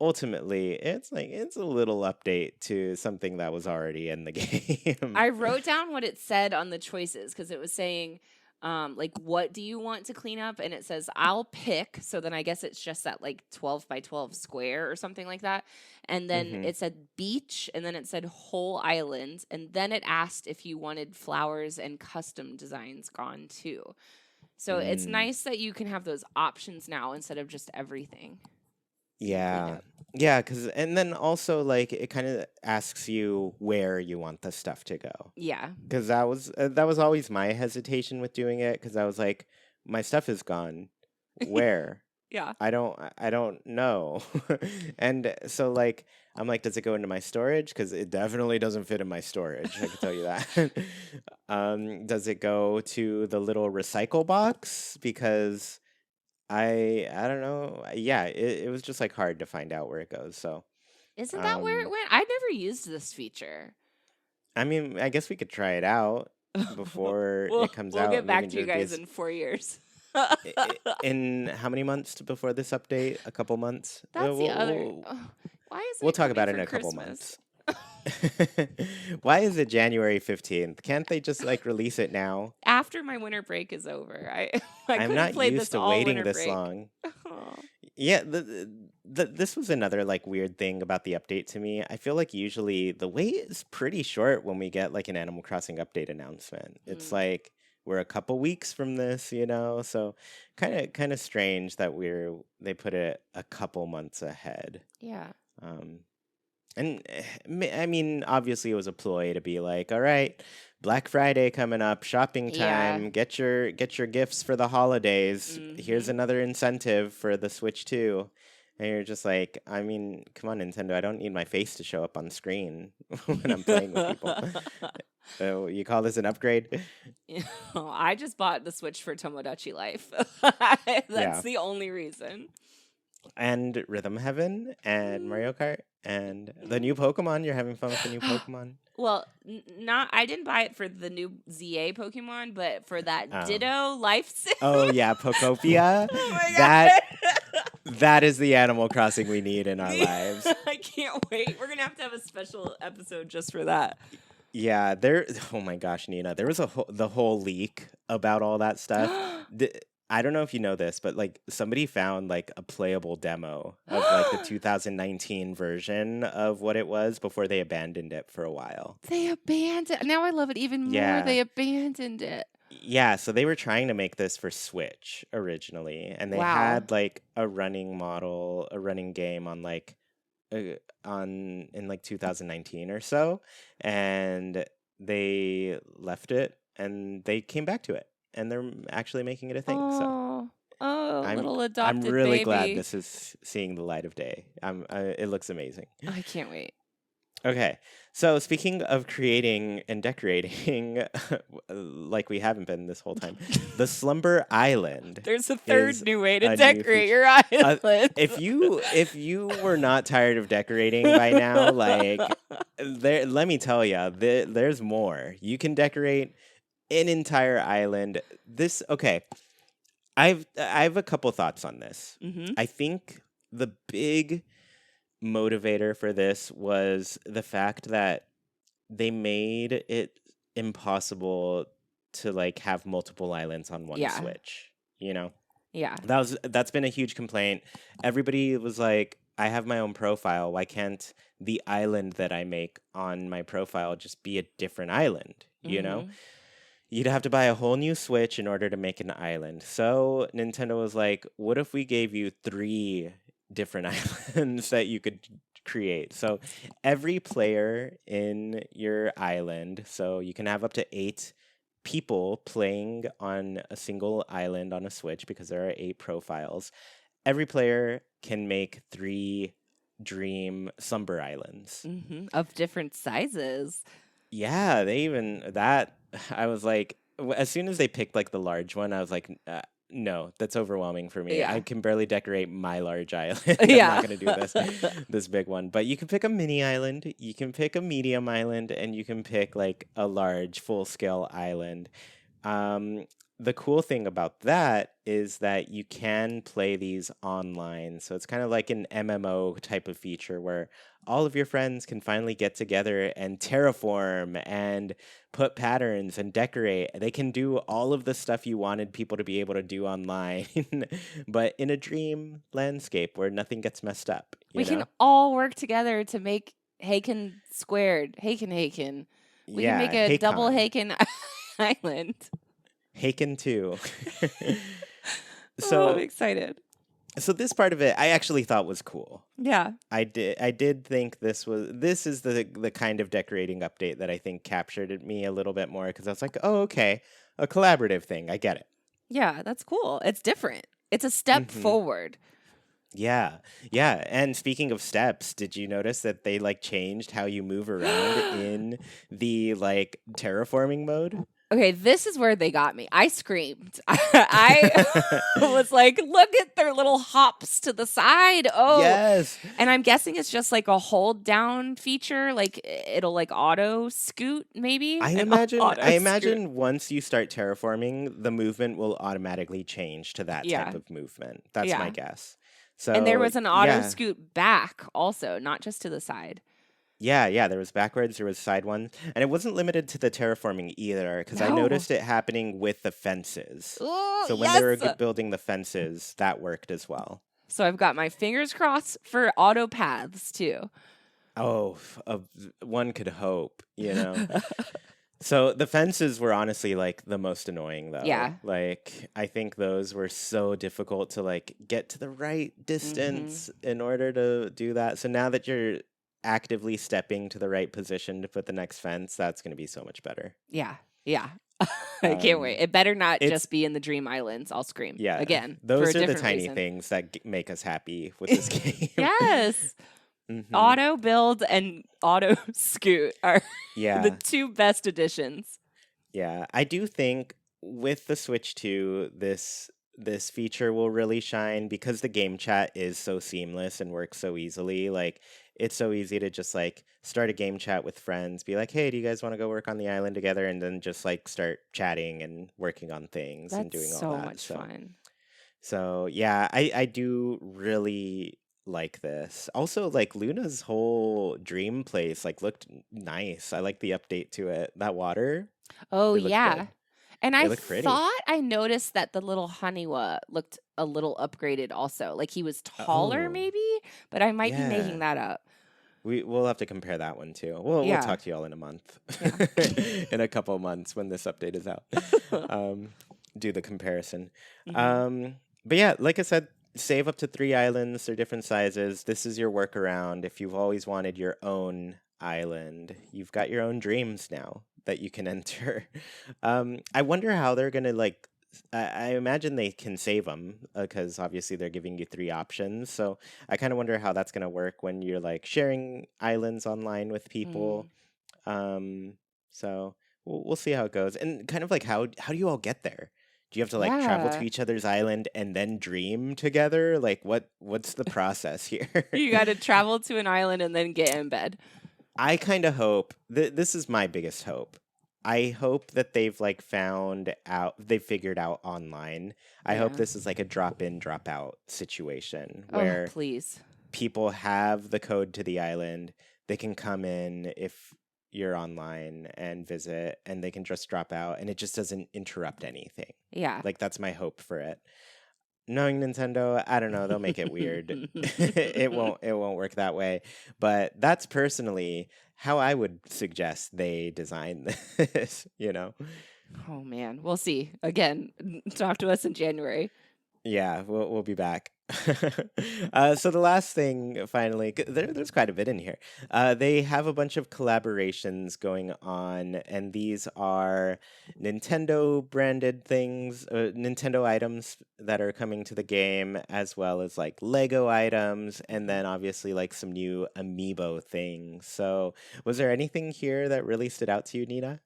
ultimately, it's a little update to something that was already in the game. I wrote down what it said on the choices because it was saying, like, what do you want to clean up? And it says, I'll pick. So then I guess it's just that like 12 by 12 square or something like that. And then Mhm. it said beach, and then it said whole island. And then it asked if you wanted flowers and custom designs gone too. So it's Mm. nice that you can have those options now instead of just everything. you clean Yeah. up. Yeah, and then also like it kind of asks you where you want the stuff to go. Yeah. Because that was always my hesitation with doing it because I was like, my stuff is gone. Where? Yeah. I don't know. And so like I'm like, does it go into my storage? Because it definitely doesn't fit in my storage. I can tell you that. Does it go to the little recycle box? Because I don't know. Yeah, it was just like hard to find out where it goes. So Isn't that where it um went? I've never used this feature. I mean, I guess we could try it out before we'll it comes we'll get out. back Maybe to you just guys in 4 years. in how many months before this update? A couple months. That's the other. Why is We'll it talk coming about it for in a couple Christmas? months. Why is it January 15th? Can't they just like release it now? After my winter break is over, I I'm could have not played used this to all waiting winter this break. long. Aw. Yeah, this was another like weird thing about the update to me. I feel like usually the wait is pretty short when we get like an Animal Crossing update announcement. It's Mm, like we're a couple weeks from this, so kind of strange that they put it a couple months ahead. yeah. Um, and I mean, obviously, it was a ploy to be like, all right, Black Friday coming up, shopping Yeah. time. Get your gifts for the holidays. Here's Mhm. another incentive for the Switch 2. And you're just like, I mean, come on, Nintendo. I don't need my face to show up on screen when I'm playing with people. So you call this an upgrade? I just bought the Switch for Tomodachi Life. Yeah. That's the only reason. And Rhythm Heaven and Mm, Mario Kart and the new Pokemon. You're having fun with the new Pokemon. Well, not. I didn't buy it for the new ZA Pokemon, but for that Oh. Ditto Life Sim. Oh yeah, Pokopia. Oh my That God. that is the Animal Crossing we need in our lives. I can't wait. We're gonna have to have a special episode just for that. Yeah, oh my gosh, Nina, there was the whole leak about all that stuff. I don't know if you know this, but like somebody found like a playable demo of like the 2019 version of what it was before they abandoned it for a while. They abandoned. Now I love it even more. Yeah. They abandoned it. Yeah, so they were trying to make this for Switch originally, and they Wow. had like a running game on like in like 2019 or so, and they left it and they came back to it, and they're actually making it a thing. So I'm little adopted really glad baby. this is seeing the light of day. It looks amazing. I can't wait. Okay. So speaking of creating and decorating, like we haven't been this whole time, the Slumber Island There's a third is new way to a new decorate feature. your Uh, island. if you were not tired of decorating by now, like let me tell you, there's more. You can decorate an entire island. This okay. I have a couple thoughts on this. Hmm. I think the big motivator for this was the fact that they made it impossible to like have multiple islands on one Yeah. Switch. You know? Yeah. That's been a huge complaint. Everybody was like, I have my own profile. Why can't the island that I make on my profile just be a different island? You know? Hmm. You'd have to buy a whole new Switch in order to make an island. So Nintendo was like, what if we gave you 3 different islands that you could create? So every player in your island, so you can have up to 8 people playing on a single island on a Switch because there are 8 profiles. Every player can make 3 dream slumber islands. Of different sizes. Yeah, they even that I was like, as soon as they picked like the large one, I was like, no, that's overwhelming for me. I Yeah. can barely decorate my large island. I'm Yeah. not gonna do this big one. But you can pick a mini island, you can pick a medium island, and you can pick like a large full scale island. Um, the cool thing about that is that you can play these online. So it's kind of like an MMO type of feature where all of your friends can finally get together and terraform and put patterns and decorate. They can do all of the stuff you wanted people to be able to do online, but in a dream landscape where nothing gets messed up, We you can know? all work together to make Haken squared. Haken. We can make Yeah, a double Hakon. Haken island. Haken too. Oh, I'm so excited. so this part of it I actually thought was cool. Yeah. I did think this is the kind of decorating update that I think captured me a little bit more because I was like, oh, okay, a collaborative thing. I get it. Yeah, that's cool. It's different. It's a step Hmm. forward. Yeah, yeah. And speaking of steps, did you notice that they like changed how you move around in the like terraforming mode? Okay, this is where they got me. I screamed. I was like, look at their little hops to the side. Oh, Yes. and I'm guessing it's just like a hold down feature. Like it'll like auto scoot, maybe? I An imagine auto I scoot. imagine once you start terraforming, the movement will automatically change to that type Yeah. of movement. That's my Yeah. guess. And there So, was an auto yeah. scoot back also, not just to the side. Yeah, there was backwards, there was side one, and it wasn't limited to the terraforming either, because I No. noticed it happening with the fences. Oh, So when they were yes. building the fences, that worked as well. So I've got my fingers crossed for auto paths too. Oh, one could hope, you know. So the fences were honestly like the most annoying though. Yeah. Like I think those were so difficult to like get to the right distance in order to do that. So now that you're actively stepping to the right position to put the next fence, that's going to be so much better. Yeah. Yeah. I can't wait. Um, It better not it's just be in the Dream Islands. I'll scream yeah, again for those a are the different tiny reason. things that make us happy with this game. Yes. Hmm. Auto build and auto scoot are the Yeah, two best additions. yeah. I do think with the Switch 2, this feature will really shine because the game chat is so seamless and works so easily. Like it's so easy to just like start a game chat with friends, be like, "Hey, do you guys want to go work on the island together?" and then just like start chatting and working on things and doing That's all so that. much fun. So yeah, I do really like this. Also, like Luna's whole dream place like looked nice. I like the update to it. That water, Oh, it looked yeah. good. And It I looked pretty. thought I noticed that the little Haniwa looked a little upgraded also. Like he was taller, Oh, maybe, but I might be making yeah. that up. We'll have to compare that one too. We'll Yeah. talk to y'all in a month, Yeah. in a couple of months when this update is out. Um, do the comparison. Hmm. But yeah, like I said, save up to 3 islands. They're different sizes. This is your workaround. If you've always wanted your own island, you've got your own dreams now that you can enter. I wonder how they're gonna like I imagine they can save them because obviously they're giving you three options. So I kind of wonder how that's going to work when you're like sharing islands online with people. Mm, Um, so we'll see how it goes. And kind of like how do you all get there? Do you have to like travel to yeah. each other's island and then dream together? Like what's the process here? You got to travel to an island and then get in bed. I kind of hope this is my biggest hope. I hope that they've figured out online. I hope Yeah. this is like a drop in, drop out situation Oh, where please. people have the code to the island. They can come in if you're online and visit, and they can just drop out, and it just doesn't interrupt anything. Yeah. Like, that's my hope for it. Knowing Nintendo, I don't know, they'll make it weird. It won't work that way. But that's personally how I would suggest they design this. Oh man, we'll see. Again, talk to us in January. Yeah, we'll be back. So the last thing, finally, there's quite a bit in here. They have a bunch of collaborations going on, and these are Nintendo branded things, Nintendo items that are coming to the game, as well as like Lego items, and then obviously like some new amiibo things. So, was there anything here that really stood out to you, Nina?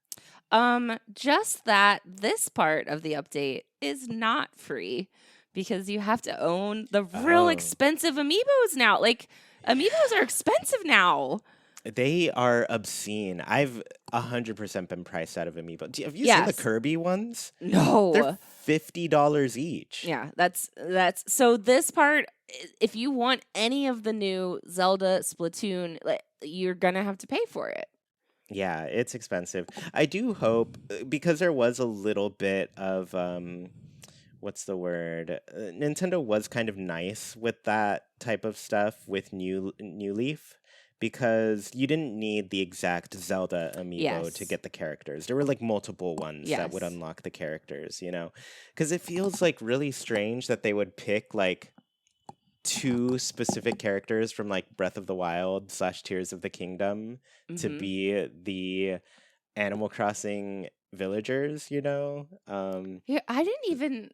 Just that this part of the update is not free because you have to own the real Oh. expensive amiibos now. Like amiibos are expensive now. They are obscene. I've 100% been priced out of amiibo. Have you seen the Yes. Kirby ones? They're No. $50 each. Yeah, that's so this part if you want any of the new Zelda Splatoon, like you're going to have to pay for it. Yeah, it's expensive. I do hope because there was a little bit of what's the word? Nintendo was kind of nice with that type of stuff with New Leaf because you didn't need the exact Zelda amiibo to Yes. get the characters. There were like multiple ones that would Yes. unlock the characters. Because it feels like really strange that they would pick like two specific characters from like Breath of the Wild / Tears of the Kingdom to Mhm. be the Animal Crossing villagers. Yeah, I didn't even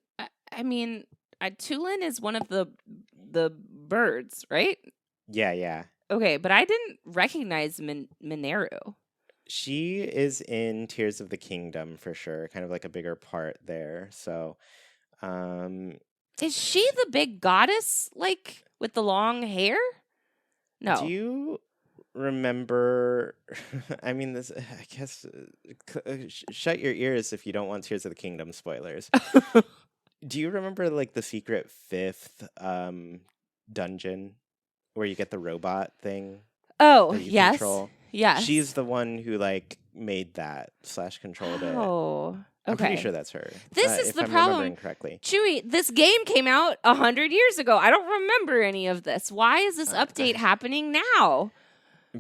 I mean, Tulin is one of the birds, right? Yeah, yeah. Okay, but I didn't recognize Mineru. She is in Tears of the Kingdom for sure, kind of like a bigger part there. So, um, Is she the big goddess, like with the long hair? do No. you remember? I mean, this, I guess, shut your ears if you don't want Tears of the Kingdom spoilers. Do you remember like the secret fifth dungeon where you get the robot thing Oh, that you yes. control? Yes. She's the one who like made that / controlled it. Oh. I'm pretty Okay. sure that's her. This is If the I'm problem. remembering correctly. Chewy, this game came out 100 years ago. I don't remember any of this. Why is this update happening now?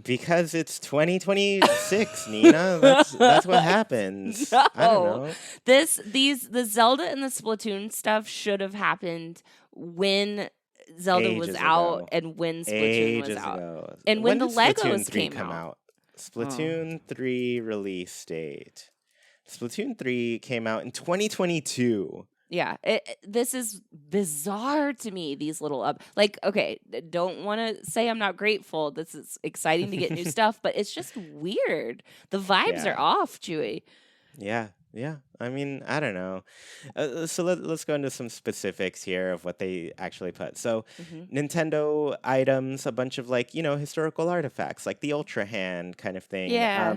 Because it's 2026, Nina. That's what happens. I don't No. know. The Zelda and the Splatoon stuff should have happened when Zelda was Ages out ago. and when Splatoon was Ages out. ago. And when When the did Splatoon Legos 3 came come out. out? Oh. Splatoon 3 release date. Splatoon 3 came out in 2022. Yeah, this is bizarre to me. These little okay, don't want to say I'm not grateful. This is exciting to get new stuff, but it's just weird. The vibes are Yeah. off, Chewy. Yeah. Yeah. I mean, I don't know. So let's go into some specifics here of what they actually put. So, Hmm. Nintendo items, a bunch of like, historical artifacts, like the Ultra Hand kind of thing. Yeah.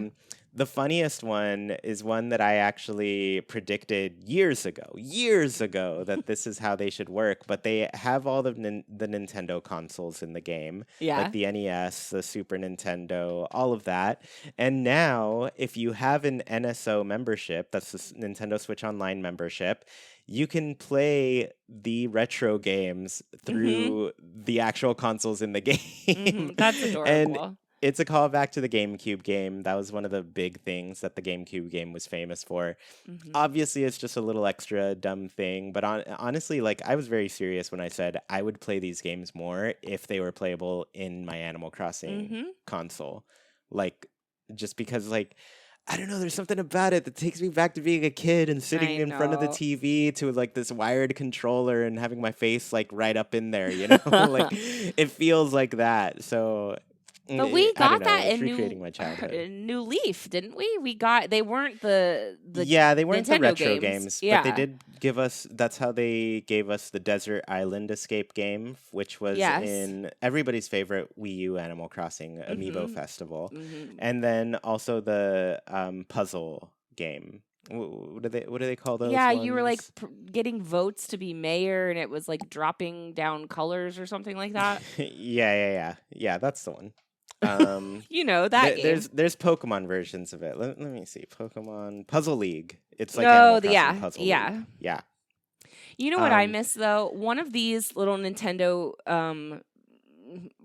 The funniest one is one that I actually predicted years ago, that this is how they should work. But they have all the Nintendo consoles in the game, Yeah. like the NES, the Super Nintendo, all of that. And now, if you have an NSO membership, that's the Nintendo Switch Online membership, you can play the retro games Hmm. through the actual consoles in the game. That's And adorable. it's a callback to the GameCube game. That was one of the big things that the GameCube game was famous for. Hmm. Obviously, it's just a little extra dumb thing, but honestly, like I was very serious when I said I would play these games more if they were playable in my Animal Crossing Hmm. console. Like, just because, like, I don't know. There's something about it that takes me back to being a kid and sitting I in front of the know. TV to like this wired controller and having my face like right up in there. You know, like it feels like that. So But we I don't got know. that It's in recreating my childhood. New Leaf, didn't we? We got they weren't the Yeah, they weren't the Nintendo retro games. games, but they Yeah. did give us. That's how they gave us the Desert Island Escape game, which was Yes. in everybody's favorite Wii U Animal Crossing Amiibo Mhm. Festival, Mhm. and then also the puzzle game. What do they call those Yeah, you were like ones? getting votes to be mayor, and it was like dropping down colors or something like that. Yeah. That's the one. Um, You know that game. there's Pokemon versions of it. Let me see. Pokemon Puzzle League. It's like Animal No, Crossing yeah, Puzzle League. yeah. Yeah. You know what I Um, miss though? One of these little Nintendo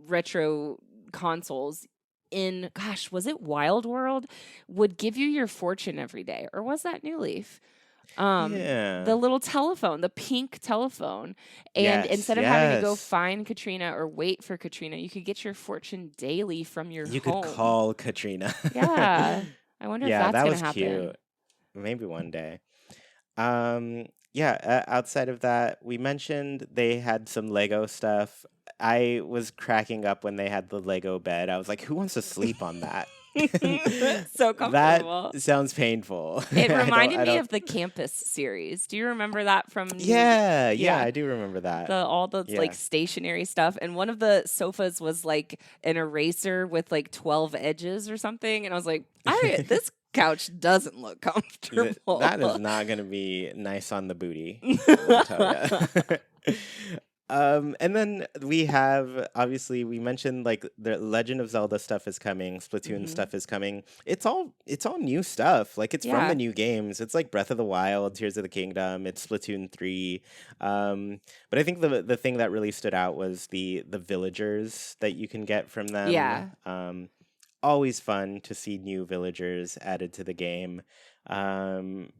retro consoles in gosh, was it Wild World? Would give you your fortune every day, or was that New Leaf? The yeah. little telephone, the pink telephone. And Yes, instead of having to go yes. find Katrina or wait for Katrina, you could get your fortune daily from your You could home. call Katrina. Yeah. I wonder if Yeah, that's that going to was cute. happen. Maybe one day. Yeah, outside of that, we mentioned they had some Lego stuff. I was cracking up when they had the Lego bed. I was like, who wants to sleep on that? So That comfortable. sounds painful. It reminded I me don't. of the Campus series. Do you remember that from New Yeah, Yeah, I do remember the that. all the like Yeah. stationary stuff, and one of the sofas was like an eraser with like 12 edges or something, and I was like, "I this couch doesn't look comfortable." That is not going to be nice on the booty. Let me tell you. And then we have obviously we mentioned like the Legend of Zelda stuff is coming, Splatoon Mhm. stuff is coming. It's all new stuff. Like it's from the Yeah. new games. It's like Breath of the Wild, Tears of the Kingdom. It's Splatoon 3. But I think the thing that really stood out was the villagers that you can get from them. Yeah. Always fun to see new villagers added to the game. Um,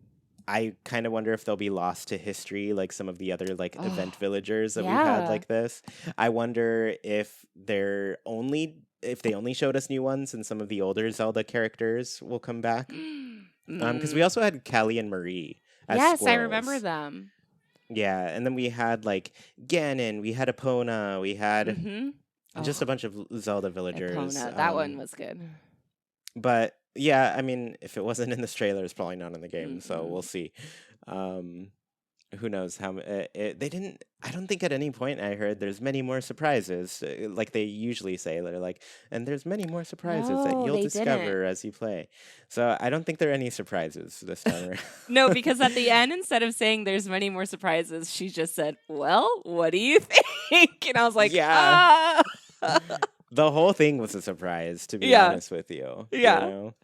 I kind of wonder if they'll be lost to history, like some of the other like Oh, event villagers that we've had yeah. like this. I wonder if they only showed us new ones and some of the older Zelda characters will come back. Because we Mm. also had Callie and Marie as Yes, I remember squirrels. them. Yeah, and then we had like Ganon, we had Epona, we had Mhm. just a Oh, bunch of Zelda villagers. Epona. That one was good. But yeah, I mean, if it wasn't in this trailer, it's probably not in the game, so we'll Mm-mm. see. Um, who knows how they didn't. I don't think at any point I heard there's many more surprises, like they usually say. They're like, and there's many more surprises that No, you'll they didn't. discover as you play. So I don't think there are any surprises this time around. No, because at the end, instead of saying there's many more surprises, she just said, "Well, what do you think?" And I was like, Yeah, "Ah." the whole thing was a surprise, to be Yeah. honest with you. You Yeah. know.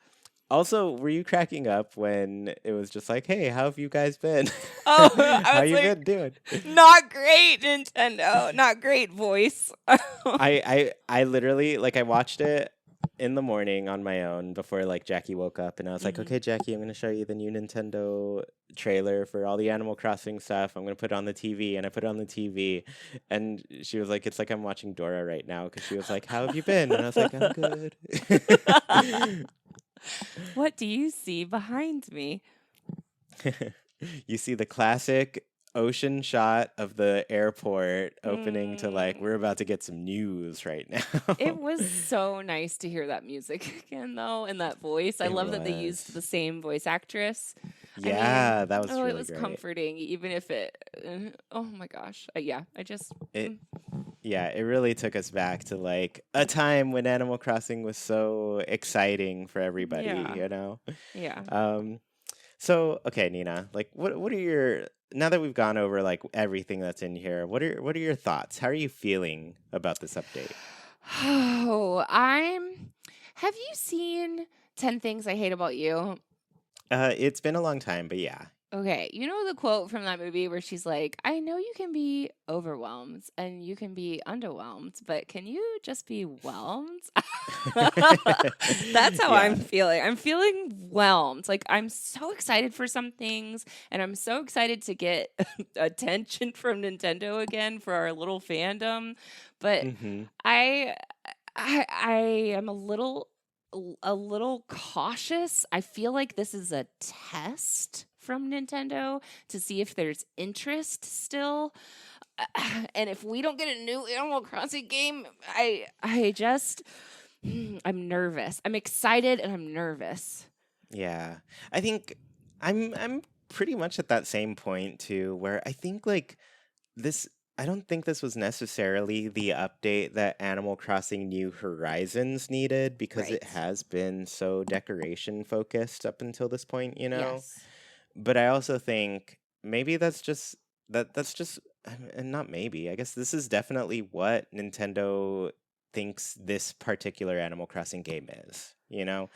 Also, were you cracking up when it was just like, "Hey, how have you guys been? Oh, I How was you like, been doing?" "Not great, Nintendo. Not great voice." I literally like I watched it in the morning on my own before like Jackie woke up and I was like, Mhm. "Okay, Jackie, I'm going to show you the new Nintendo trailer for all the Animal Crossing stuff. I'm going to put it on the TV." And I put it on the TV and she was like, "It's like I'm watching Dora right now," cuz she was like, "How have you been?" And I was like, "I'm good." What do you see behind me? You see the classic ocean shot of the airport opening to like Mm. we're about to get some news right It now. was so nice to hear that music again, though, and that voice. I It love that they used was. the same voice actress. I Yeah, mean, that was oh, it really was great. comforting, even if it. Oh my gosh, yeah. I just. It Yeah, it really took us back to like a time when Animal Crossing was so exciting for everybody, Yeah, you know? yeah. Um so okay, Nina, like what are your now that we've gone over like everything that's in here, what are your thoughts? How are you feeling about this update? Oh, I'm. Have you seen 10 Things I Hate About You? It's been a long time, but yeah. Okay, you know the quote from that movie where she's like, I know you can be overwhelmed and you can be underwhelmed, but can you just be whelmed? That's how I'm Yeah. feeling. I'm feeling whelmed. Like, I'm so excited for some things and I'm so excited to get attention from Nintendo again for our little fandom. But Mhm. I I am a little a little cautious. I feel like this is a test from Nintendo to see if there's interest still. And if we don't get a new Animal Crossing game, I just I'm nervous. I'm excited and I'm nervous. Yeah. I think I'm pretty much at that same point too, where I think like this I don't think this was necessarily the update that Animal Crossing New Horizons needed because it Right. has been so decoration focused up until this point, you know? Yes. But I also think maybe that's just and not maybe. I guess this is definitely what Nintendo thinks this particular Animal Crossing game is, you know?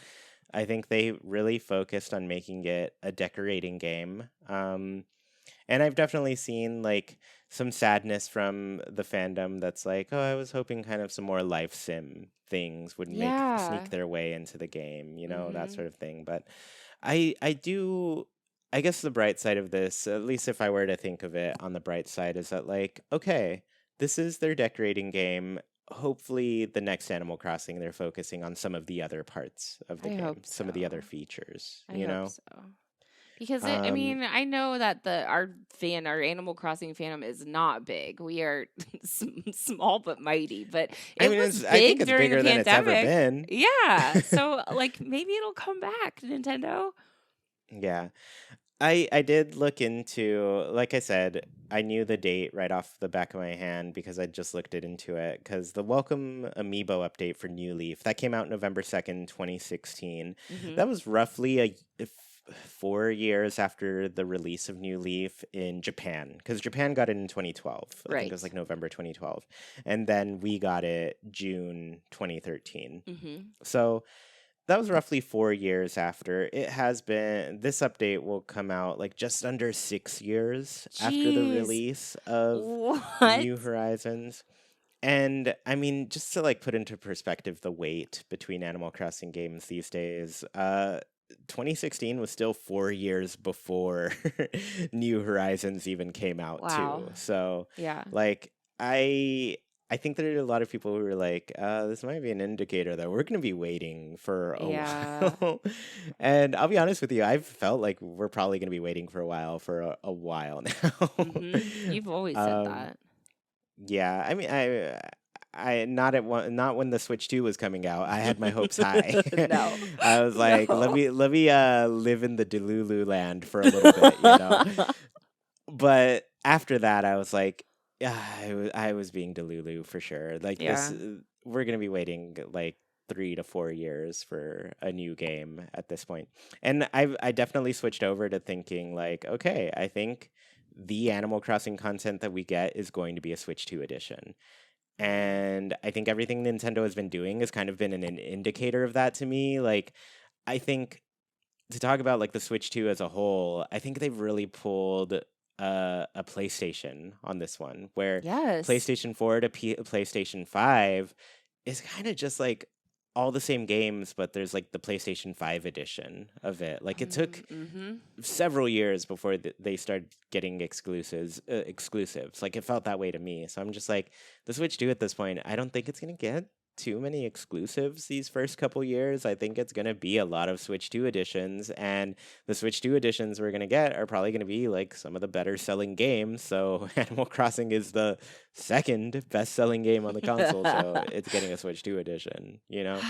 I think they really focused on making it a decorating game. And I've definitely seen like some sadness from the fandom that's like, oh, I was hoping kind of some more life sim things would Yeah. sneak their way into the game, you know, that Mhm. sort of thing. But I do I guess the bright side of this, at least if I were to think of it on the bright side, is that like, okay, this is their decorating game. Hopefully the next Animal Crossing they're focusing on some of the other parts of the I game, hope some of the other so. features, I you hope know? so. Because I Um mean, I know that our Animal Crossing fandom is not big. We are small but mighty. But I it mean was I think big it's during the bigger than it's ever pandemic. been. Yeah. So like maybe it'll come back, Nintendo. Yeah. I did look into, like I said, I knew the date right off the back of my hand because I just looked into it because the Welcome Amiibo update for New Leaf that came out November 2nd, 2016. Hmm. That was roughly 4 years after the release of New Leaf in Japan because Japan got it in 2012. I think it was Right. like November 2012, and then we got it June 2013. Hmm. So that was roughly 4 years after. It has been, this update will come out like just under 6 years after the Jeez. release of What? New Horizons. And I mean, just to like put into perspective the wait between Animal Crossing games these days, 2016 was still 4 years before New Horizons even came out Wow. too. So Yeah. like I I think there are a lot of people who are like, this might be an indicator that we're going to be waiting for a Yeah. while. And I'll be honest with you, I've felt like we're probably going to be waiting for a while a while now. You've always said um, that. yeah, I mean, not when the Switch 2 was coming out. I had my hopes high. No. I was like, No. let me live in the Delulu land for a little bit, you know. But after that, I was like, yeah, I was being Delulu for sure. Like this, Yeah. we're gonna be waiting like 3 to 4 years for a new game at this point. And I definitely switched over to thinking like, okay, I think the Animal Crossing content that we get is going to be a Switch 2 edition. And I think everything Nintendo has been doing has kind of been an indicator of that to me. Like, I think to talk about like the Switch 2 as a whole, I think they've really pulled a PlayStation on this one, where Yes. PlayStation 4 to PlayStation 5 is kind of just like all the same games, but there's like the PlayStation 5 edition of it. Like it took Mm-hmm. several years before they started getting exclusives. Like it felt that way to me. So I'm just like, the Switch 2 at this point, I don't think it's gonna get too many exclusives these first couple years. I think it's gonna be a lot of Switch 2 editions, and the Switch 2 editions we're gonna get are probably gonna be like some of the better selling games. So Animal Crossing is the second best selling game on the console, so it's getting a Switch 2 edition, you know?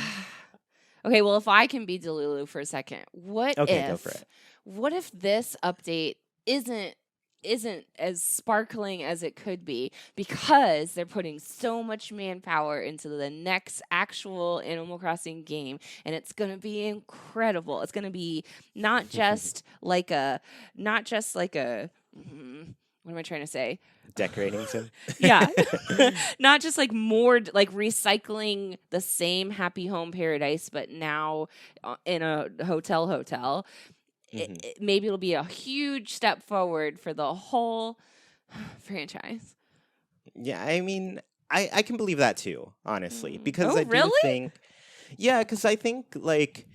Okay, well, if I can be Delulu for a second, Okay, go for it. what if this update isn't as sparkling as it could be because they're putting so much manpower into the next actual Animal Crossing game, and it's going to be incredible. It's going to be not just like a what am I trying to say? Decorating sim. Yeah. Not just like more like recycling the same Happy Home Paradise, but now in a hotel. Mhm. Maybe it'll be a huge step forward for the whole franchise. Yeah, I mean, I can believe that too, honestly, because Oh, I do really? think, yeah, because I think like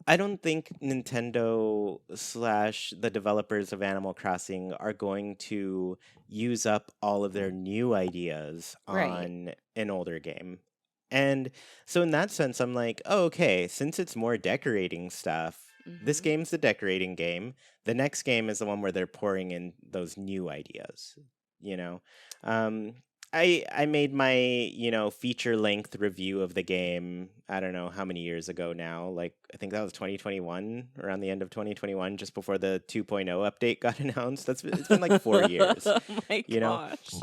I don't think Nintendo slash the developers of Animal Crossing are going to use up all of their new ideas Right. on an older game. And so in that sense, I'm like, oh, okay, since it's more decorating stuff, this Mm-hmm. game's the decorating game. The next game is the one where they're pouring in those new ideas, you know. Um, I made my, feature length review of the game, I don't know how many years ago now. Like I think that was 2021, around the end of 2021, just before the 2.0 update got announced. It's been like 4 years, Oh my you know. gosh.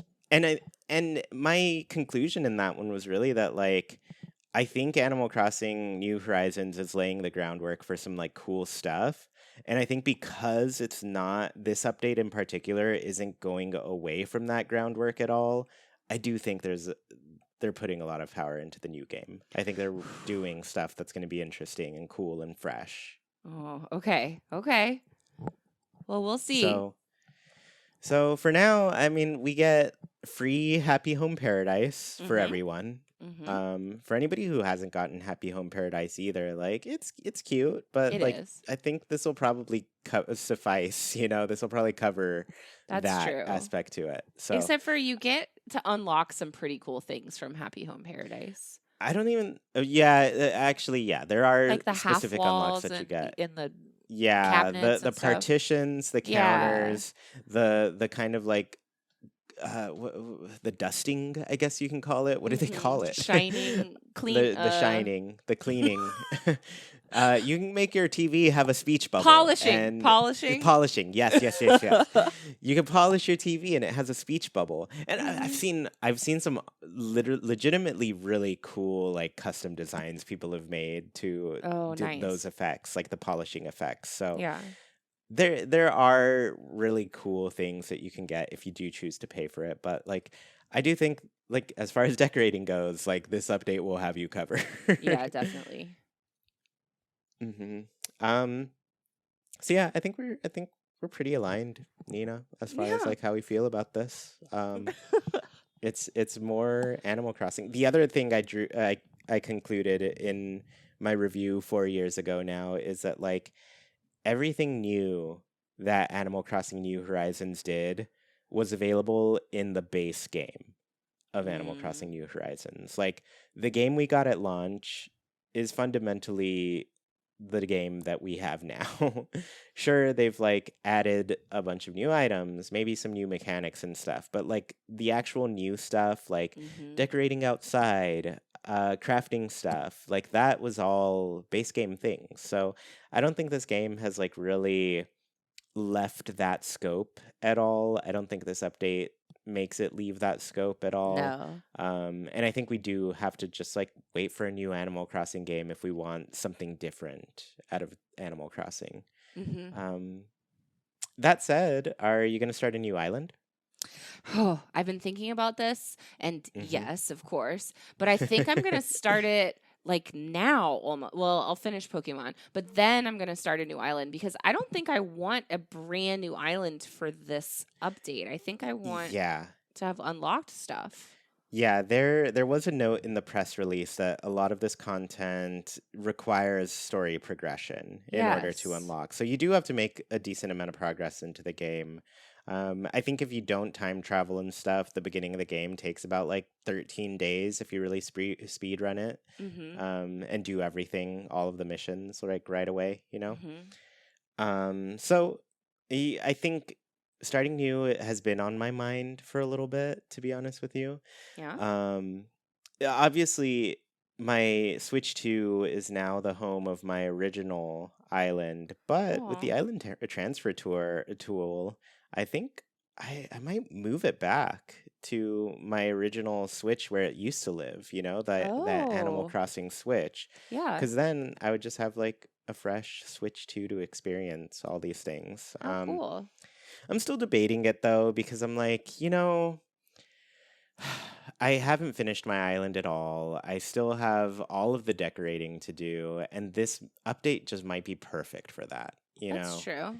And my conclusion in that one was really that like I think Animal Crossing New Horizons is laying the groundwork for some like cool stuff. And I think because it's not this update in particular isn't going away from that groundwork at all, I do think they're putting a lot of power into the new game. I think they're doing stuff that's going to be interesting and cool and fresh. Oh, okay. Okay. Well, we'll see. So so for now, I mean, we get free Happy Home Paradise for Mm-hmm. everyone. Mm-hmm. For anybody who hasn't gotten Happy Home Paradise either, like it's cute, but It like is. I think this will probably suffice. This will probably cover That's that true. aspect to it. So Except for you get to unlock some pretty cool things from Happy Home Paradise. I don't even. Yeah, actually, yeah, there are Like the half specific unlocks walls that you and get. in the Yeah, cabinets the and stuff. partitions, the Yeah. counters, the kind of like the dusting, I guess you can call it. What do they call it? Shining, clean, The shining, the cleaning. You can make your TV have a speech bubble polishing, and polishing. polishing. Yes, yes, yes, yes. You can polish your TV and it has a speech bubble. And I've seen some legitimately really cool like custom designs people have made to Oh, do those nice. effects, like the polishing effects. So Yeah. there are really cool things that you can get if you do choose to pay for it, but like I do think like as far as decorating goes, like this update will have you covered. Yeah, definitely. hmm um so yeah, I think we're pretty aligned, Nina, as far as Yeah. like how we feel about this. It's more Animal Crossing. The other thing I concluded in my review 4 years ago now is that like everything new that Animal Crossing New Horizons did was available in the base game of Animal Crossing Mm. New Horizons. Like the game we got at launch is fundamentally the game that we have now. Sure, they've like added a bunch of new items, maybe some new mechanics and stuff, but like the actual new stuff, like Mm-hmm. decorating outside, crafting stuff, like that was all base game things. So I don't think this game has like really left that scope at all. I don't think this update makes it leave that scope at all. No. And I think we do have to just like wait for a new Animal Crossing game if we want something different out of Animal Crossing. Mm-hmm. Um, that said, are you going to start a new island? Oh, I've been thinking about this, and Mm-hmm. yes, of course, but I think I'm gonna start it like now. Almost. Well, I'll finish Pokemon, but then I'm gonna start a new island because I don't think I want a brand new island for this update. I think I want Yeah. to have unlocked stuff. Yeah, there was a note in the press release that a lot of this content requires story progression in order to Yes. unlock. So you do have to make a decent amount of progress into the game. I think if you don't time travel and stuff, the beginning of the game takes about like 13 days if you really speed run it, Mm-hmm. and do everything, all of the missions like right away, you know? Mm-hmm. So I think starting new has been on my mind for a little bit, to be honest with you. Yeah. Um, yeah, obviously, my Switch 2 is now the home of my original island, but with the Oh. island transfer tool, I think I might move it back to my original Switch where it used to live, that Animal Oh. Crossing Switch, Yeah. because then I would just have like a fresh Switch 2 to experience all these things. How cool. I'm still debating it though, because I'm like, I haven't finished my island at all. I still have all of the decorating to do, and this update just might be perfect for that, you That's know? true.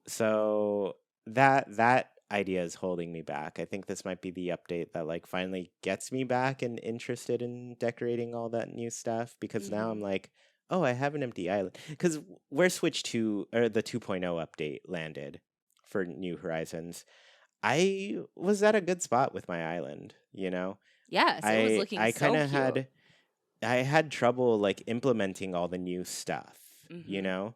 So that idea is holding me back. I think this might be the update that like finally gets me back and interested in decorating all that new stuff, because now I'm Mm-hmm. like, oh, I have an empty island. Because where Switch 2 or the 2.0 update landed for New Horizons, I was at a good spot with my island, you know? Yes, it was looking I kind so of cute. had I had trouble like implementing all the new stuff, you Mm-hmm. know?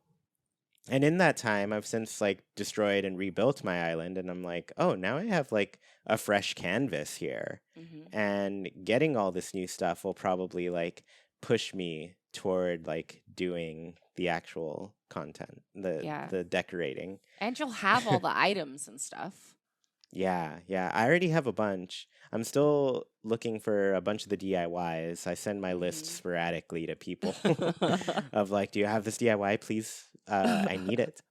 And in that time, I've since like destroyed and rebuilt my island, and I'm like, oh, now I have like a fresh canvas here. Mm-hmm. And getting all this new stuff will probably like push me toward like doing the actual content, Yeah. the decorating. And you'll have all the items and stuff. Yeah. I already have a bunch. I'm still looking for a bunch of the DIYs. I send my list Mm-hmm. sporadically to people of like, do you have this DIY, please? I need it.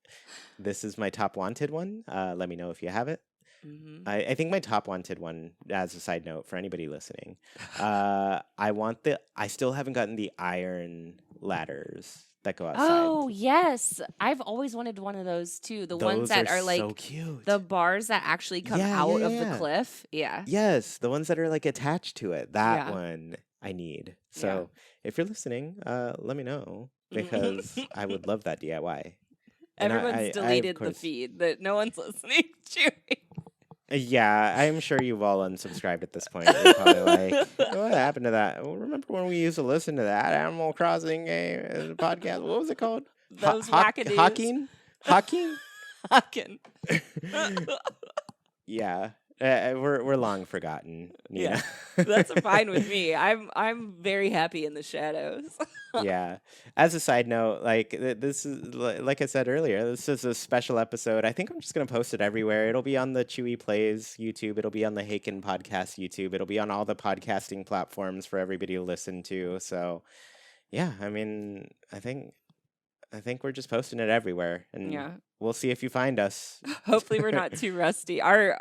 This is my top wanted one. Let me know if you have it. Mm-hmm. I think my top wanted one, as a side note for anybody listening, I still haven't gotten the iron ladders that go outside. Oh, yes. I've always wanted one of those too. The ones Those are that are like so cute. the bars that actually come Yeah, out yeah, of the yeah. cliff. Yeah. Yes, the ones that are like attached to it. That Yeah. one I need. Yeah. So if you're listening, let me know because I would love that DIY. And Everyone's of deleted the course- feed that no one's listening to. Yeah, I'm sure you've all unsubscribed at this point. You're probably like, what happened to that? Well, remember when we used to listen to that Animal Crossing game podcast? What was it called? Those wackadoos. Haken? Haken. Yeah. We're long forgotten. Yeah. Yeah. That's fine with me. I'm very happy in the shadows. Yeah. As a side note, like this is like I said earlier, this is a special episode. I think I'm just gonna post it everywhere. It'll be on the Chuy Plays YouTube. It'll be on the Haken Podcast YouTube. It'll be on all the podcasting platforms for everybody to listen to. So, yeah. I mean, I think we're just posting it everywhere, and Yeah. we'll see if you find us. Hopefully we're not too rusty. Our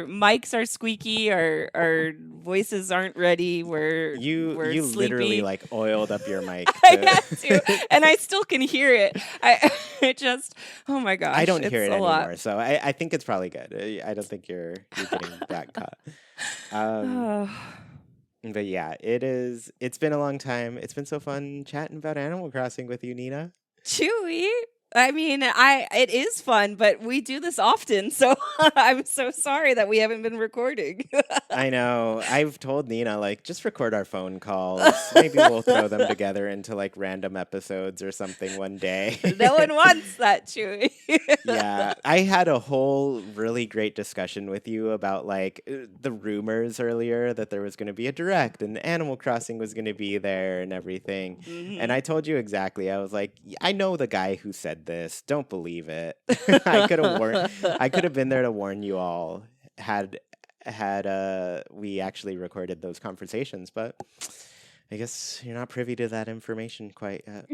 mics are squeaky. Our voices aren't ready. We're You sleepy. literally like oiled up your mic. I had to, and I still can hear it. It just, oh my gosh, I don't it's hear it a lot. anymore, so I think it's probably good. I don't think you're getting that cut. But yeah, it's been a long time. It's been so fun chatting about Animal Crossing with you, Nina. Chewy. I mean, it is fun, but we do this often, so I'm so sorry that we haven't been recording. I know. I've told Nina, like, just record our phone calls. Maybe we'll throw them together into like random episodes or something one day. No one wants that, Chewy. Yeah, I had a whole really great discussion with you about like the rumors earlier that there was going to be a direct and Animal Crossing was going to be there and everything. Mhm. And I told you exactly. I was like, I know the guy who said this. Don't believe it. I could have been there to warn you all had we actually recorded those conversations, but I guess you're not privy to that information quite yet.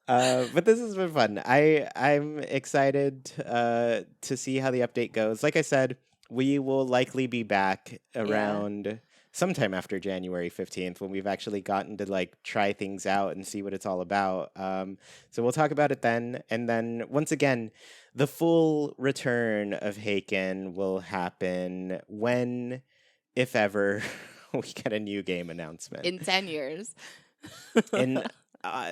But this has been fun. I'm excited to see how the update goes. Like I said, we will likely be back around sometime after January 15th when we've actually gotten to like try things out and see what it's all about. So we'll talk about it then. And then once again, the full return of Haken will happen when, if ever, we get a new game announcement. In 10 years. And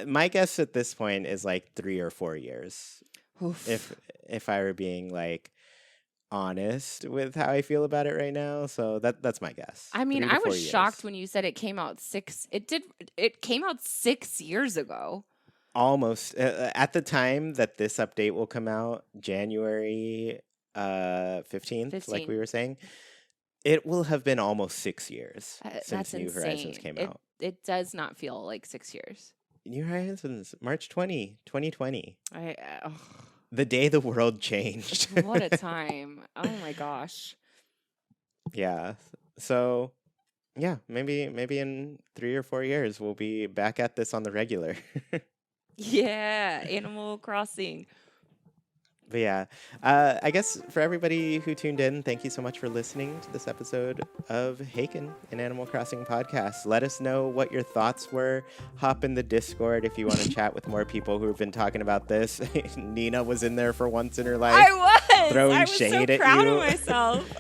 my guess at this point is like 3 or 4 years. Oof. If I were being like honest with how I feel about it right now, so that's my guess. I mean, 3 to I 4 was years. shocked when you said it came out it came out 6 years ago. Almost at the time that this update will come out, January 15th, like we were saying, it will have been almost 6 years since That's New Horizons insane. came out. It does not feel like 6 years. New Horizons, March 2020. Oh, The day the world changed. what a time. Oh my gosh. Yeah. So, yeah, maybe in 3 or 4 years we'll be back at this on the regular. Yeah, Animal Crossing. But yeah, I guess for everybody who tuned in, thank you so much for listening to this episode of Haken, an Animal Crossing podcast. Let us know what your thoughts were. Hop in the Discord if you want to chat with more people who have been talking about this. Nina was in there for once in her life. I was throwing so shade at proud you. of myself.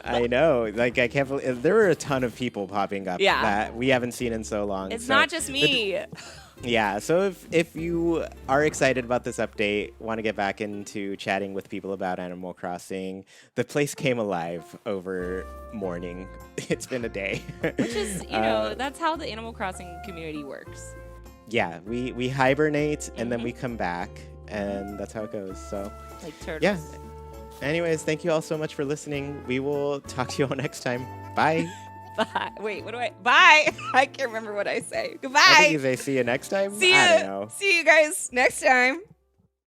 I know. Like, I can't believe there were a ton of people popping up Yeah. that we haven't seen in so long. It's so not just me. Yeah, so if you are excited about this update, want to get back into chatting with people about Animal Crossing, the place came alive over morning. It's been a day. Which is, that's how the Animal Crossing community works. Yeah, we hibernate and then Mhm. we come back, and that's how it goes. So, Like turtles. yeah. Anyways, thank you all so much for listening. We will talk to you all next time. Bye. Bye. Wait, what do I? Bye. I can't remember what I say. Goodbye. I think you say see you next time. See I don't you. know. See you guys next time.